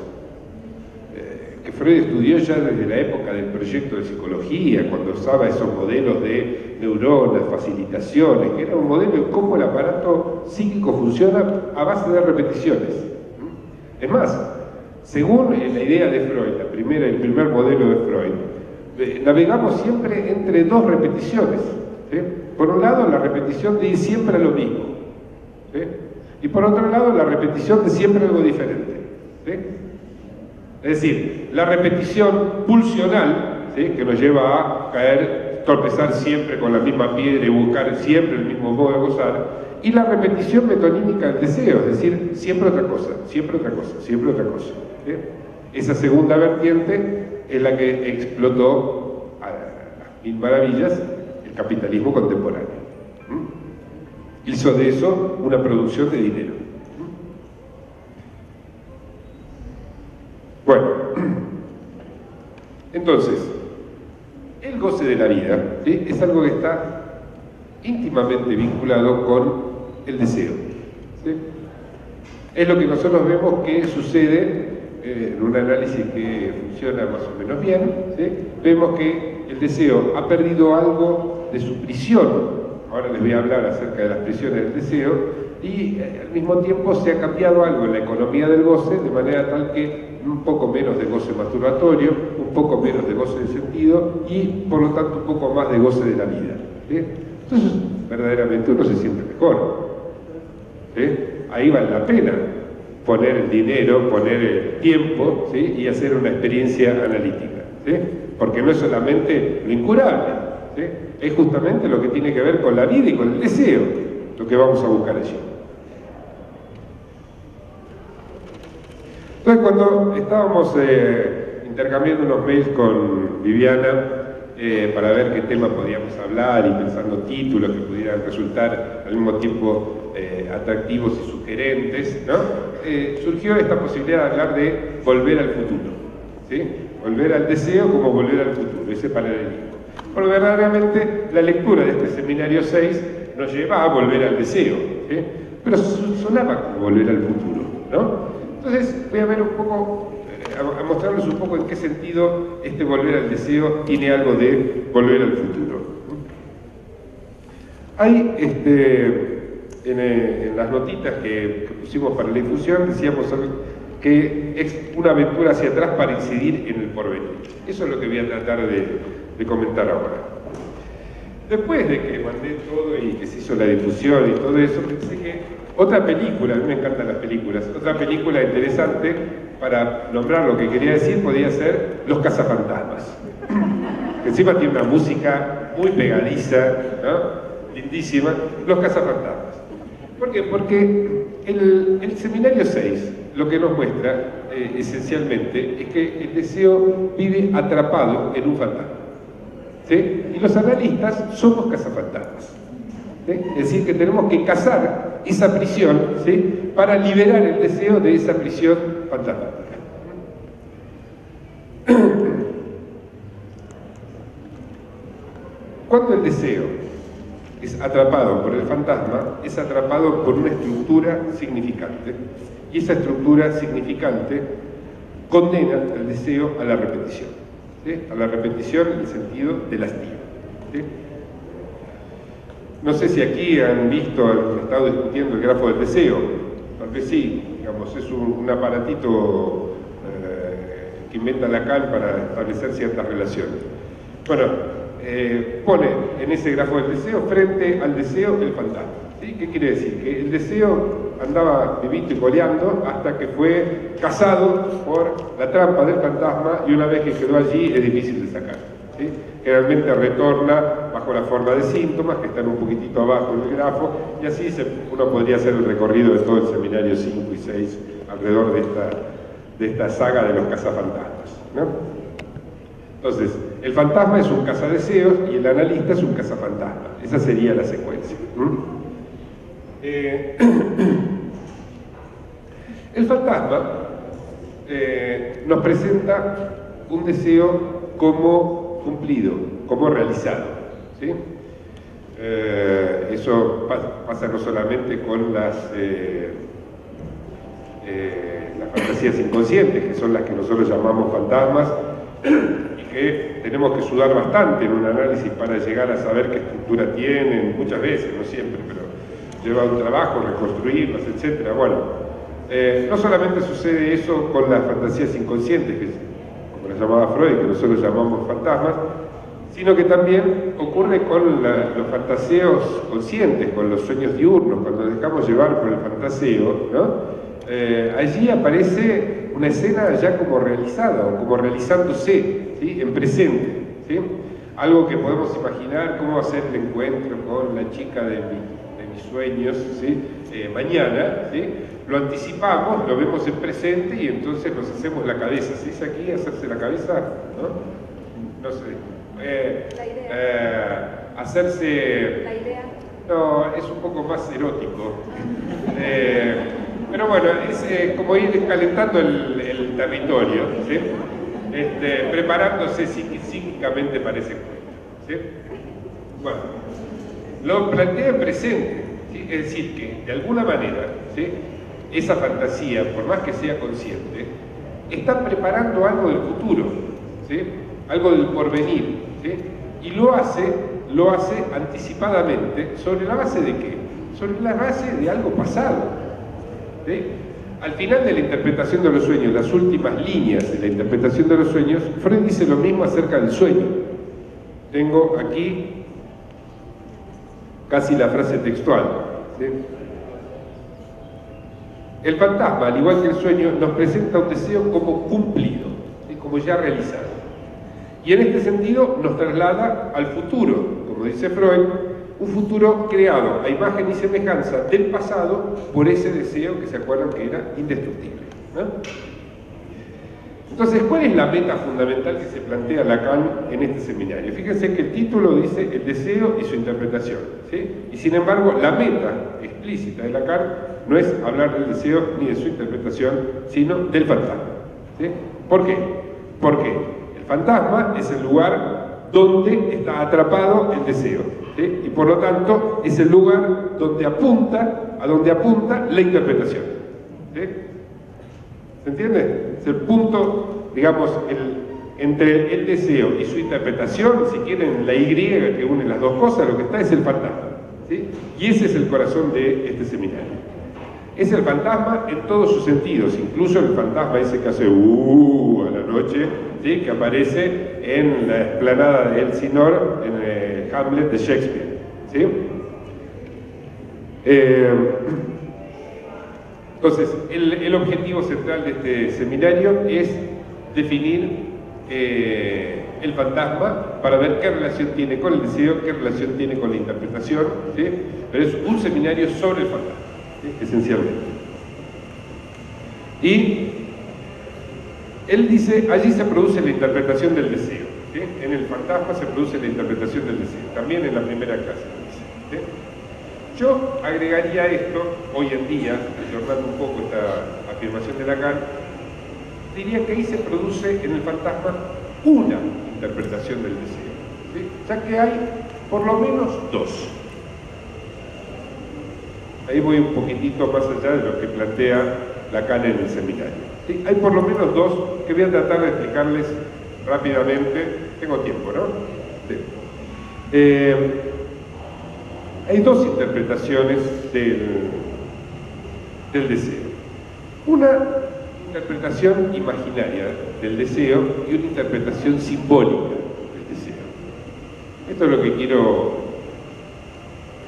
que Freud estudió ya desde la época del proyecto de psicología, cuando usaba esos modelos de neuronas, facilitaciones, que era un modelo de cómo el aparato psíquico funciona a base de repeticiones. Es más, según la idea de Freud, el primer modelo de Freud, navegamos siempre entre dos repeticiones, ¿sí? Por un lado, la repetición de ir siempre a lo mismo, ¿sí? Y por otro lado, la repetición de siempre algo diferente, ¿sí? Es decir, la repetición pulsional, ¿sí? Que nos lleva a tropezar siempre con la misma piedra y buscar siempre el mismo modo de gozar, y la repetición metonímica del deseo, es decir, siempre otra cosa, siempre otra cosa, siempre otra cosa, ¿sí? Esa segunda vertiente es la que explotó a las mil maravillas el capitalismo contemporáneo. Hizo de eso una producción de dinero. Bueno, entonces, el goce de la vida, ¿sí? Es algo que está íntimamente vinculado con el deseo, ¿sí? Es lo que nosotros vemos que sucede en un análisis que funciona más o menos bien, ¿sí? Vemos que el deseo ha perdido algo de su prisión. Ahora les voy a hablar acerca de las prisiones del deseo, y al mismo tiempo se ha cambiado algo en la economía del goce, de manera tal que un poco menos de goce masturbatorio, un poco menos de goce de sentido y por lo tanto un poco más de goce de la vida, ¿sí? Entonces verdaderamente uno se siente mejor, ¿sí? Ahí vale la pena poner el dinero, poner el tiempo, ¿sí? Y hacer una experiencia analítica, ¿sí? Porque no es solamente lo incurable, ¿sí? Es justamente lo que tiene que ver con la vida y con el deseo, lo que vamos a buscar allí. Entonces, cuando estábamos intercambiando unos mails con Viviana para ver qué tema podíamos hablar y pensando títulos que pudieran resultar al mismo tiempo atractivos y sugerentes, ¿no? Surgió esta posibilidad de hablar de volver al futuro, ¿sí? Volver al deseo como volver al futuro, ese paralelismo. Bueno, verdaderamente la lectura de este seminario 6 nos lleva a volver al deseo, ¿sí? Pero sonaba como volver al futuro, ¿no? Entonces voy a ver un poco, a mostrarles un poco en qué sentido este volver al deseo tiene algo de volver al futuro. Hay, en las notitas que pusimos para la difusión, decíamos que es una aventura hacia atrás para incidir en el porvenir. Eso es lo que voy a tratar de comentar ahora. Después de que mandé todo y que se hizo la difusión y todo eso, pensé que otra película, a mí me encantan las películas, otra película interesante para nombrar lo que quería decir podía ser Los Cazafantasmas. Que encima tiene una música muy pegadiza, ¿no? Lindísima, Los Cazafantasmas. ¿Por qué? Porque el Seminario 6 lo que nos muestra esencialmente es que el deseo vive atrapado en un fantasma. ¿Sí? Y los analistas somos cazafantasmas. ¿Sí? Es decir, que tenemos que cazar esa prisión, ¿sí? Para liberar el deseo de esa prisión fantástica. Cuando el deseo es atrapado por el fantasma, es atrapado por una estructura significante, y esa estructura significante condena el deseo a la repetición, ¿sí? A la repetición en el sentido del hastío, ¿sí? No sé si aquí han visto, han estado discutiendo el grafo del deseo, tal vez sí, digamos, es un aparatito que inventa Lacan para establecer ciertas relaciones. Bueno, pone en ese grafo del deseo frente al deseo el fantasma. ¿Sí? ¿Qué quiere decir? Que el deseo andaba vivito y coleando hasta que fue cazado por la trampa del fantasma, y una vez que quedó allí es difícil de sacar. ¿Sí? Generalmente retorna bajo la forma de síntomas que están un poquitito abajo en el grafo, y así uno podría hacer el recorrido de todo el seminario 5 y 6 alrededor de esta saga de los cazafantasmas, ¿no? Entonces, el fantasma es un cazadeseos y el analista es un cazafantasma. Esa sería la secuencia. El fantasma nos presenta un deseo como cumplido, como realizado, ¿sí? Eso pasa no solamente con las fantasías inconscientes, que son las que nosotros llamamos fantasmas, y que tenemos que sudar bastante en un análisis para llegar a saber qué estructura tienen, muchas veces, no siempre, pero lleva un trabajo, reconstruirlas, etc. Bueno, no solamente sucede eso con las fantasías inconscientes, que como las llamaba Freud, que nosotros llamamos fantasmas, sino que también ocurre con los fantaseos conscientes, con los sueños diurnos, cuando nos dejamos llevar por el fantaseo, ¿no? Allí aparece una escena ya como realizada o como realizándose, ¿sí? En presente, ¿sí? Algo que podemos imaginar cómo va a ser el encuentro con la chica de mis sueños, ¿sí? Mañana, ¿sí? Lo anticipamos, lo vemos en presente y entonces nos hacemos la cabeza. ¿Se dice aquí hacerse la cabeza? ¿No? No sé. La idea. Hacerse... La idea. No, es un poco más erótico. Pero bueno, es como ir calentando el territorio, ¿sí? Preparándose psíquicamente para ese encuentro, ¿sí? Bueno, lo plantea en presente, ¿sí? Es decir, que de alguna manera, ¿sí? Esa fantasía, por más que sea consciente, está preparando algo del futuro, ¿sí? Algo del porvenir, ¿sí? Y lo hace anticipadamente. ¿Sobre la base de qué? Sobre la base de algo pasado, ¿sí? Al final de la interpretación de los sueños, las últimas líneas de la interpretación de los sueños, Freud dice lo mismo acerca del sueño. Tengo aquí casi la frase textual, ¿sí? El fantasma, al igual que el sueño, nos presenta un deseo como cumplido, ¿sí? Como ya realizado. Y en este sentido nos traslada al futuro, como dice Freud, un futuro creado a imagen y semejanza del pasado por ese deseo que se acuerdan que era indestructible, ¿no? Entonces, ¿cuál es la meta fundamental que se plantea Lacan en este seminario? Fíjense que el título dice el deseo y su interpretación, ¿sí? Y sin embargo, la meta explícita de Lacan no es hablar del deseo ni de su interpretación, sino del fantasma, ¿sí? ¿Por qué? Porque el fantasma es el lugar donde está atrapado el deseo, ¿sí? Y por lo tanto es el lugar donde apunta la interpretación, ¿sí? ¿Se entiende? Es el punto, digamos, entre el deseo y su interpretación, si quieren la Y que une las dos cosas, lo que está es el fantasma, ¿sí? Y ese es el corazón de este seminario. Es el fantasma en todos sus sentidos, incluso el fantasma ese que hace a la noche, ¿sí? Que aparece en la explanada de Elsinore, en Hamlet de Shakespeare, ¿sí? Entonces, el objetivo central de este seminario es definir el fantasma para ver qué relación tiene con el deseo, qué relación tiene con la interpretación, ¿sí? Pero es un seminario sobre el fantasma, ¿sí? Esencialmente. Y él dice, allí se produce la interpretación del deseo, ¿sí? En el fantasma se produce la interpretación del deseo, también en la primera clase, ¿sí? Yo agregaría esto, hoy en día, ayornando un poco esta afirmación de Lacan, diría que ahí se produce en el fantasma una interpretación del deseo, ¿sí? Ya que hay por lo menos dos. Ahí voy un poquitito más allá de lo que plantea Lacan en el seminario, ¿sí? Hay por lo menos dos que voy a tratar de explicarles rápidamente. Tengo tiempo, ¿no? Sí. Hay dos interpretaciones del deseo. Una interpretación imaginaria del deseo y una interpretación simbólica del deseo. Esto es lo que quiero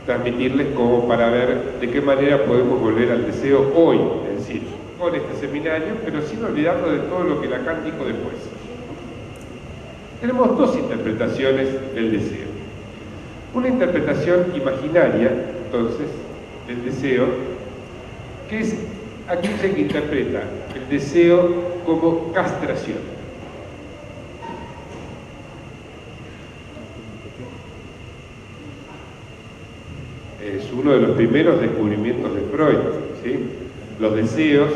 transmitirles como para ver de qué manera podemos volver al deseo hoy, es decir, con este seminario, pero sin olvidarnos de todo lo que Lacan dijo después. Tenemos dos interpretaciones del deseo. Una interpretación imaginaria, entonces, del deseo, que es aquella que interpreta el deseo como castración. Es uno de los primeros descubrimientos de Freud, ¿sí? Los deseos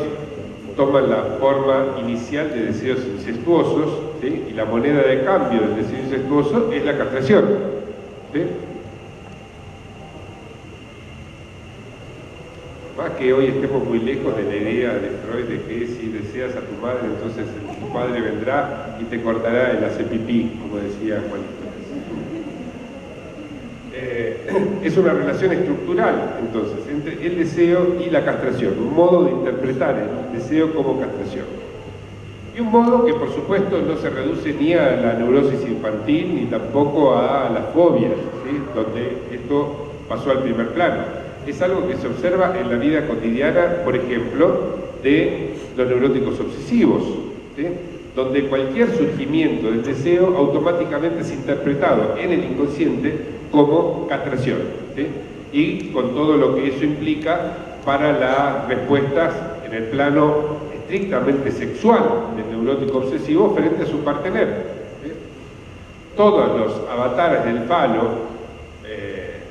toman la forma inicial de deseos incestuosos, ¿sí? Y la moneda de cambio del deseo incestuoso es la castración, ¿sí? Más que hoy estemos muy lejos de la idea de Freud de que si deseas a tu madre, entonces tu padre vendrá y te cortará el hacer pipí, como decía Juanito. Es una relación estructural, entonces, entre el deseo y la castración, un modo de interpretar el deseo como castración. Y un modo que, por supuesto, no se reduce ni a la neurosis infantil, ni tampoco a las fobias, ¿sí? Donde esto pasó al primer plano. Es algo que se observa en la vida cotidiana, por ejemplo, de los neuróticos obsesivos, ¿sí? Donde cualquier surgimiento del deseo automáticamente es interpretado en el inconsciente como castración, ¿sí? Y con todo lo que eso implica para las respuestas en el plano estrictamente sexual del neurótico obsesivo frente a su partener, ¿sí? Todos los avatares del falo,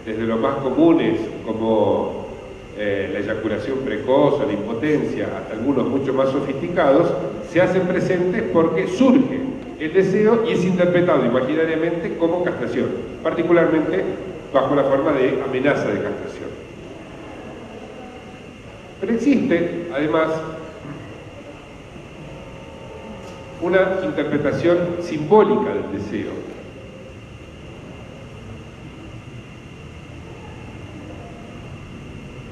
desde los más comunes como la eyaculación precoz o la impotencia, hasta algunos mucho más sofisticados, se hacen presentes porque surge el deseo y es interpretado imaginariamente como castración, particularmente bajo la forma de amenaza de castración. Pero existe, además, una interpretación simbólica del deseo,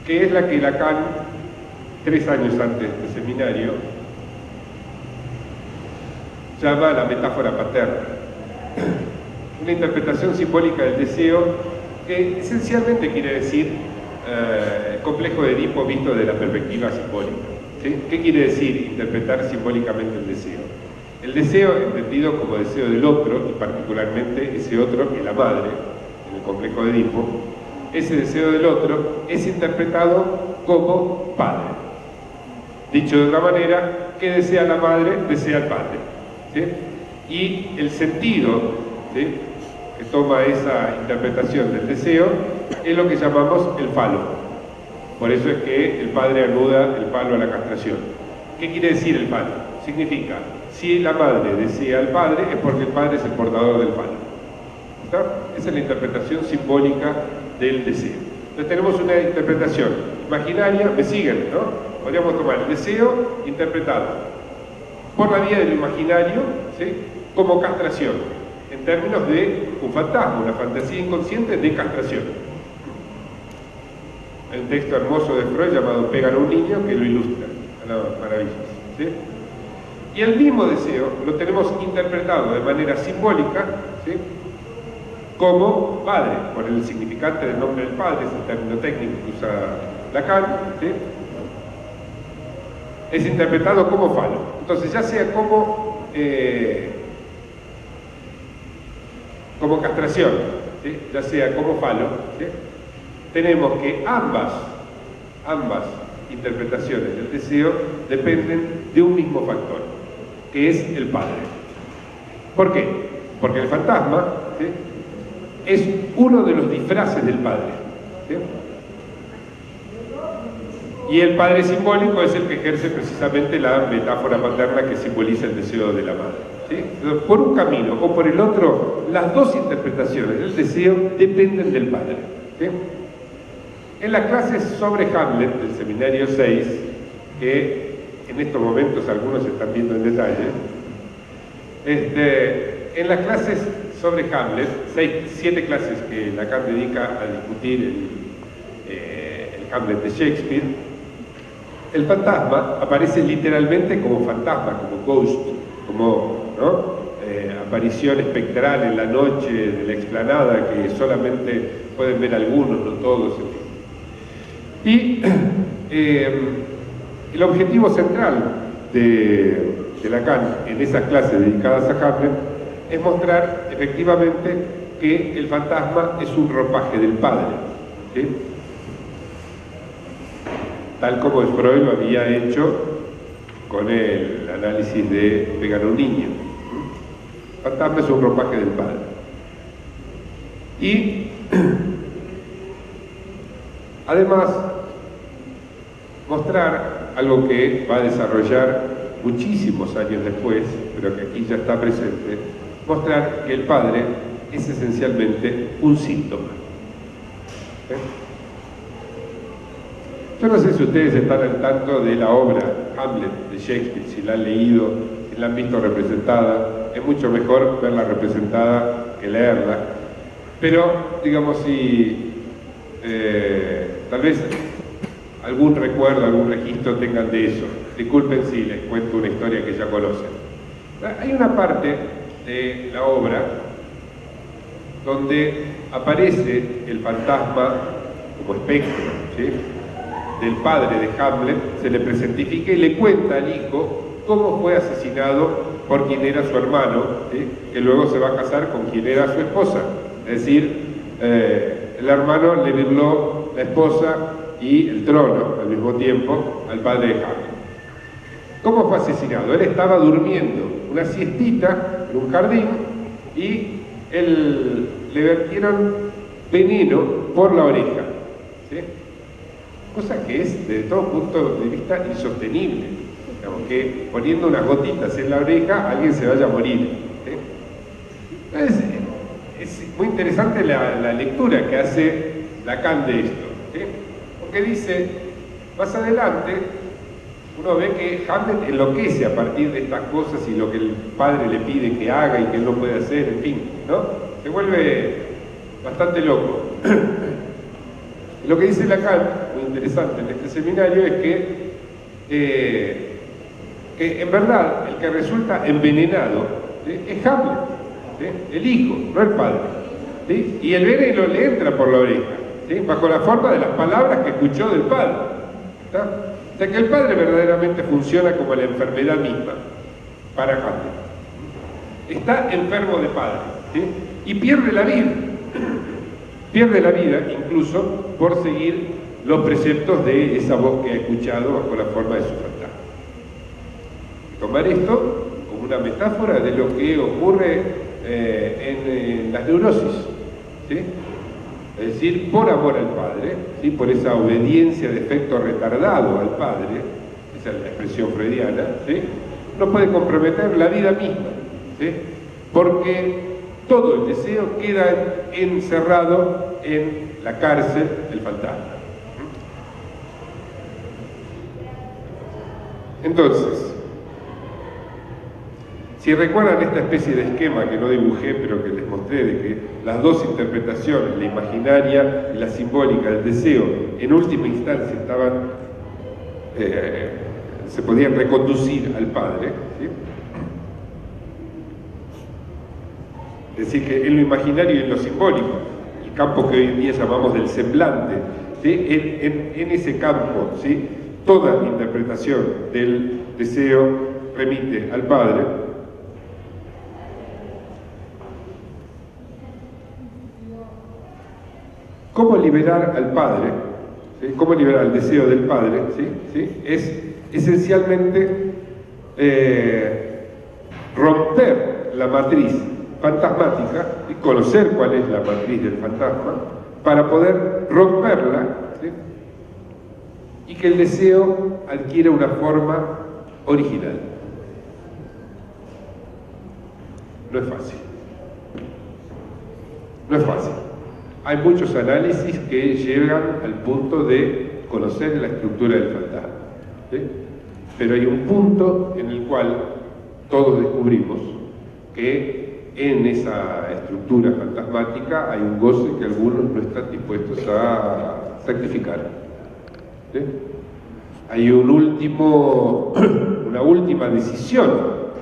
que es la que Lacan, 3 años antes de este seminario, llama la metáfora paterna. Una interpretación simbólica del deseo que esencialmente quiere decir el complejo de Edipo visto desde la perspectiva simbólica, ¿sí? ¿Qué quiere decir interpretar simbólicamente el deseo? El deseo entendido como deseo del otro, y particularmente ese otro que la madre, en el complejo de Edipo, ese deseo del otro es interpretado como padre. Dicho de otra manera, ¿qué desea la madre? Desea al padre, ¿sí? Y el sentido, ¿sí?, que toma esa interpretación del deseo es lo que llamamos el falo. Por eso es que el padre anuda el falo a la castración. ¿Qué quiere decir el falo? Significa, si la madre desea al padre es porque el padre es el portador del falo. ¿Está? Esa es la interpretación simbólica del deseo. Entonces tenemos una interpretación imaginaria, me siguen, ¿no? Podríamos tomar el deseo interpretado por la vía de lo imaginario, ¿sí?, como castración, en términos de un fantasma, una fantasía inconsciente de castración. Hay un texto hermoso de Freud llamado Pégalo a un niño que lo ilustra, maravilloso, ¿sí? Y el mismo deseo lo tenemos interpretado de manera simbólica, ¿sí?, como padre, por el significante del nombre del padre, es el término técnico que usa Lacan, ¿sí? Es interpretado como falo. Entonces, ya sea como castración, ¿sí? Ya sea como falo, ¿sí? Tenemos que ambas interpretaciones del deseo dependen de un mismo factor, que es el padre. ¿Por qué? Porque el fantasma, ¿sí?, es uno de los disfraces del padre, ¿sí? Y el padre simbólico es el que ejerce precisamente la metáfora paterna que simboliza el deseo de la madre, ¿sí? Por un camino o por el otro, las dos interpretaciones del deseo dependen del padre, ¿sí? En las clases sobre Hamlet del seminario 6, que en estos momentos algunos están viendo en detalle, en las clases sobre Hamlet, 7 clases que Lacan dedica a discutir el Hamlet de Shakespeare, el fantasma aparece literalmente como fantasma, como ghost, como, ¿no?, aparición espectral en la noche de la explanada que solamente pueden ver algunos, no todos, en fin. Y el objetivo central de Lacan en esas clases dedicadas a Hamlet es mostrar efectivamente que el fantasma es un ropaje del padre, ¿sí?, tal como Freud lo había hecho con el análisis de Pegar a un niño. El fantasma es un ropaje del padre. Y además mostrar algo que va a desarrollar muchísimos años después, pero que aquí ya está presente, mostrar que el padre es esencialmente un síntoma. Yo no sé si ustedes están al tanto de la obra Hamlet de Shakespeare, si la han leído, si la han visto representada. Es mucho mejor verla representada que leerla, pero digamos, si tal vez algún recuerdo, algún registro tengan de eso. Disculpen si les cuento una historia que ya conocen. Hay una parte de la obra donde aparece el fantasma como espectro, ¿sí?, del padre de Hamlet, se le presentifica y le cuenta al hijo cómo fue asesinado por quien era su hermano, ¿sí?, que luego se va a casar con quien era su esposa. Es decir, el hermano le burló la esposa y el trono al mismo tiempo al padre de Hamlet. ¿Cómo fue asesinado? Él estaba durmiendo una siestita en un jardín y le vertieron veneno por la oreja, ¿sí?, cosa que es, desde todo punto de vista, insostenible. Digamos, que poniendo unas gotitas en la oreja alguien se vaya a morir, ¿sí? Entonces, es muy interesante la lectura que hace Lacan de esto, ¿sí?, porque dice, más adelante, uno ve que Hamlet enloquece a partir de estas cosas y lo que el padre le pide que haga y que él no puede hacer, en fin, ¿no? Se vuelve bastante loco. Lo que dice Lacan, muy interesante en este seminario, es que en verdad el que resulta envenenado, ¿sí?, es Hamlet, ¿sí?, el hijo, no el padre, ¿sí?, y el veneno le entra por la oreja, ¿sí?, bajo la forma de las palabras que escuchó del padre, ¿está? O sea que el padre verdaderamente funciona como la enfermedad misma para Hamlet. Está enfermo de padre, ¿sí?, y pierde la vida. Pierde la vida incluso por seguir los preceptos de esa voz que ha escuchado bajo la forma de su fantasma. Tomar esto como una metáfora de lo que ocurre en las neurosis, ¿sí?, es decir, por amor al padre, ¿sí?, por esa obediencia de efecto retardado al padre, esa es la expresión freudiana, ¿sí?, no puede comprometer la vida misma, ¿sí?, porque todo el deseo queda encerrado en la cárcel del fantasma. Entonces, si recuerdan esta especie de esquema que no dibujé, pero que les mostré, de que las dos interpretaciones, la imaginaria y la simbólica del deseo, en última instancia se podían reconducir al padre, ¿sí?, Es decir, que en lo imaginario y en lo simbólico, el campo que hoy en día llamamos del semblante, ¿sí? En ese campo, ¿sí? Toda interpretación del deseo remite al Padre. ¿Cómo liberar al Padre? ¿Sí? ¿Cómo liberar el deseo del Padre? ¿Sí? ¿Sí? Es esencialmente romper la matriz fantasmática y conocer cuál es la matriz del fantasma para poder romperla, ¿sí? Y que el deseo adquiera una forma original. No es fácil. No es fácil. Hay muchos análisis que llegan al punto de conocer la estructura del fantasma, ¿sí? Pero hay un punto en el cual todos descubrimos que en esa estructura fantasmática hay un goce que algunos no están dispuestos a sacrificar, ¿sí? Hay una última decisión,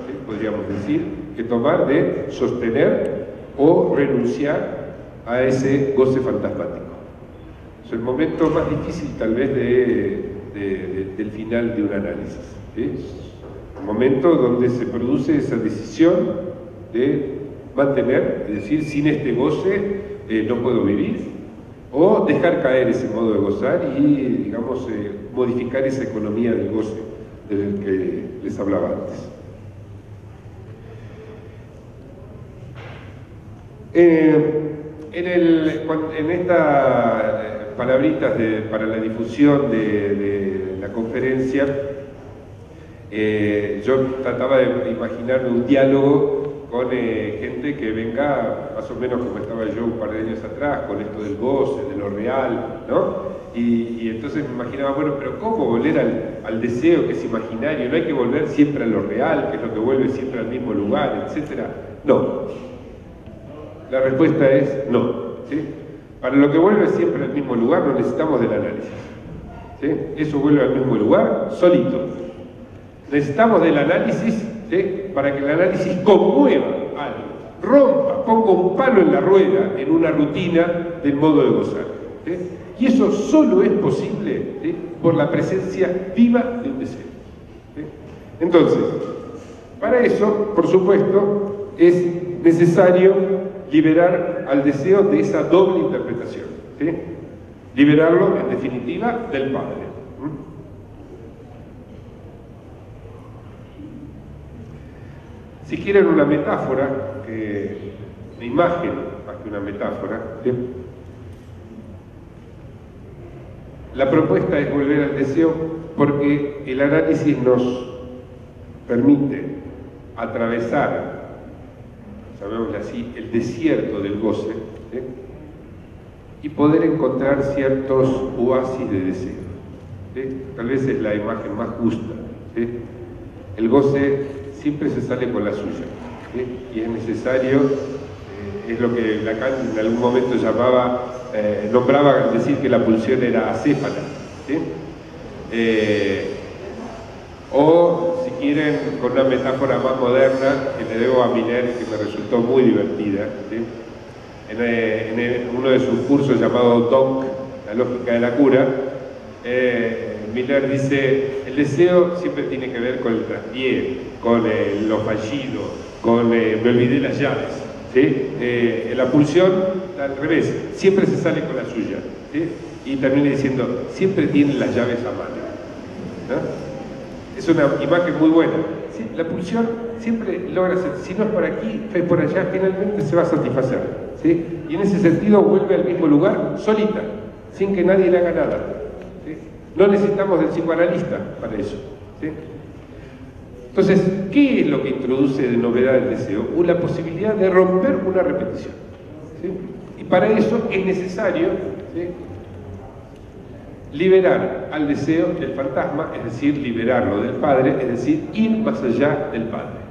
¿sí? Podríamos decir, que tomar de sostener o renunciar a ese goce fantasmático. Es el momento más difícil tal vez del final de un análisis, ¿sí? El momento donde se produce esa decisión de mantener, es decir, sin este goce no puedo vivir, o dejar caer ese modo de gozar y, digamos, modificar esa economía del goce del que les hablaba antes. En estas palabritas para la difusión de la conferencia, yo trataba de imaginarme un diálogo con gente que venga más o menos como estaba yo un par de años atrás, con esto del goce, de lo real, ¿no? Y entonces me imaginaba, bueno, pero ¿cómo volver al deseo que es imaginario? No hay que volver siempre a lo real, que es lo que vuelve siempre al mismo lugar, etcétera. No. La respuesta es no, ¿sí? Para lo que vuelve siempre al mismo lugar no necesitamos del análisis, ¿sí? Eso vuelve al mismo lugar solito. Necesitamos del análisis, ¿sí? Para que el análisis conmueva algo, rompa, ponga un palo en la rueda en una rutina del modo de gozar, ¿sí? Y eso solo es posible, ¿sí? Por la presencia viva de un deseo, ¿sí? Entonces, para eso, por supuesto, es necesario liberar al deseo de esa doble interpretación, ¿sí? Liberarlo, en definitiva, del Padre. Si quieren una metáfora, una imagen más que una metáfora, ¿sí? La propuesta es volver al deseo porque el análisis nos permite atravesar, llamémosle así, el desierto del goce, ¿sí? Y poder encontrar ciertos oasis de deseo, ¿sí? Tal vez es la imagen más justa, ¿sí? El goce siempre se sale con la suya, ¿sí? Y es necesario, es lo que Lacan en algún momento nombraba al decir que la pulsión era acéfala, ¿sí? O si quieren, con una metáfora más moderna que le debo a Miller, que me resultó muy divertida, ¿sí? En uno de sus cursos llamado DOC, la lógica de la cura, Miller dice, el deseo siempre tiene que ver con el traspié, con lo fallido, con me olvidé las llaves, ¿sí? La pulsión, al revés, siempre se sale con la suya, ¿sí? Y termina diciendo, siempre tiene las llaves a mano, ¿no? Es una imagen muy buena. ¿Sí? La pulsión siempre logra ser, si no es por aquí, es por allá, finalmente se va a satisfacer, ¿sí? Y en ese sentido vuelve al mismo lugar, solita, sin que nadie le haga nada, ¿sí? No necesitamos del psicoanalista para eso, ¿sí? Entonces, ¿qué es lo que introduce de novedad el deseo? La posibilidad de romper una repetición, ¿sí? Y para eso es necesario, ¿sí?, liberar al deseo del fantasma, es decir, liberarlo del Padre, es decir, ir más allá del Padre.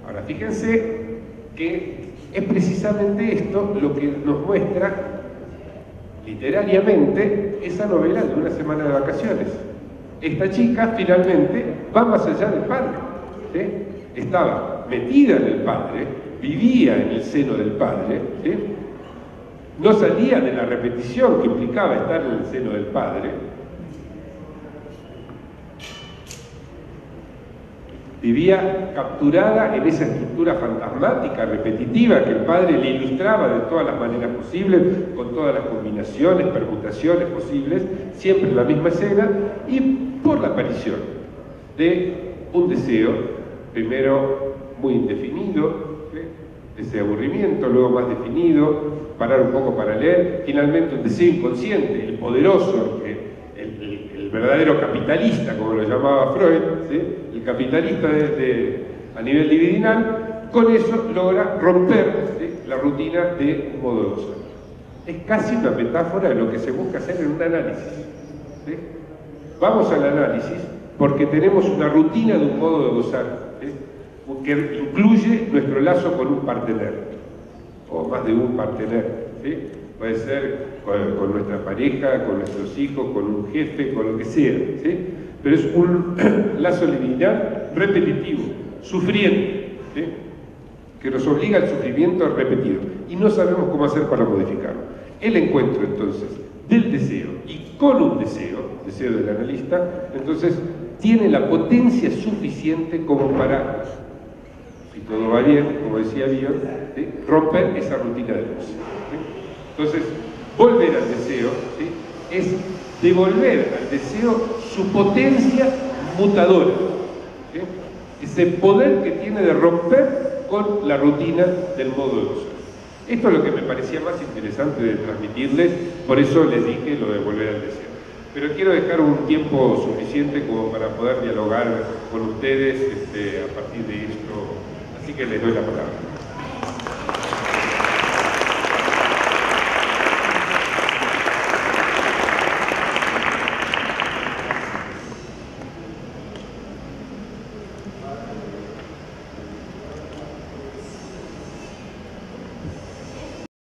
Ahora, fíjense que es precisamente esto lo que nos muestra literariamente esa novela de Una semana de vacaciones. Esta chica finalmente va más allá del Padre, ¿sí? Estaba metida en el Padre, vivía en el seno del padre, ¿sí? No salía de la repetición que implicaba estar en el seno del padre, vivía capturada en esa estructura fantasmática, repetitiva, que el padre le ilustraba de todas las maneras posibles, con todas las combinaciones, permutaciones posibles, siempre en la misma escena, y por la aparición de un deseo, primero muy indefinido, ¿sí? Ese aburrimiento, luego más definido, parar un poco para leer, finalmente un deseo inconsciente, el poderoso, el verdadero capitalista, como lo llamaba Freud, ¿sí? El capitalista a nivel libidinal, con eso logra romper, ¿sí? La rutina de un modo de gozar. Es casi una metáfora de lo que se busca hacer en un análisis, ¿sí? Vamos al análisis porque tenemos una rutina de un modo de gozar, ¿sí? Que incluye nuestro lazo con un partener, o más de un partener, ¿sí? Puede ser con nuestra pareja, con nuestros hijos, con un jefe, con lo que sea, ¿sí? Pero es un lazo lineal repetitivo, sufriente, ¿sí? Que nos obliga al sufrimiento repetido y no sabemos cómo hacer para modificarlo. El encuentro entonces del deseo y con un deseo del analista, entonces tiene la potencia suficiente como para, si todo va bien, como decía Bion, ¿sí? Romper esa rutina de luz, ¿sí? Entonces, volver al deseo, ¿sí? Es devolver al deseo su potencia mutadora, ¿sí? Ese poder que tiene de romper con la rutina del modo de gozar. Esto es lo que me parecía más interesante de transmitirles, por eso les dije lo de volver al deseo. Pero quiero dejar un tiempo suficiente como para poder dialogar con ustedes a partir de esto, así que les doy la palabra.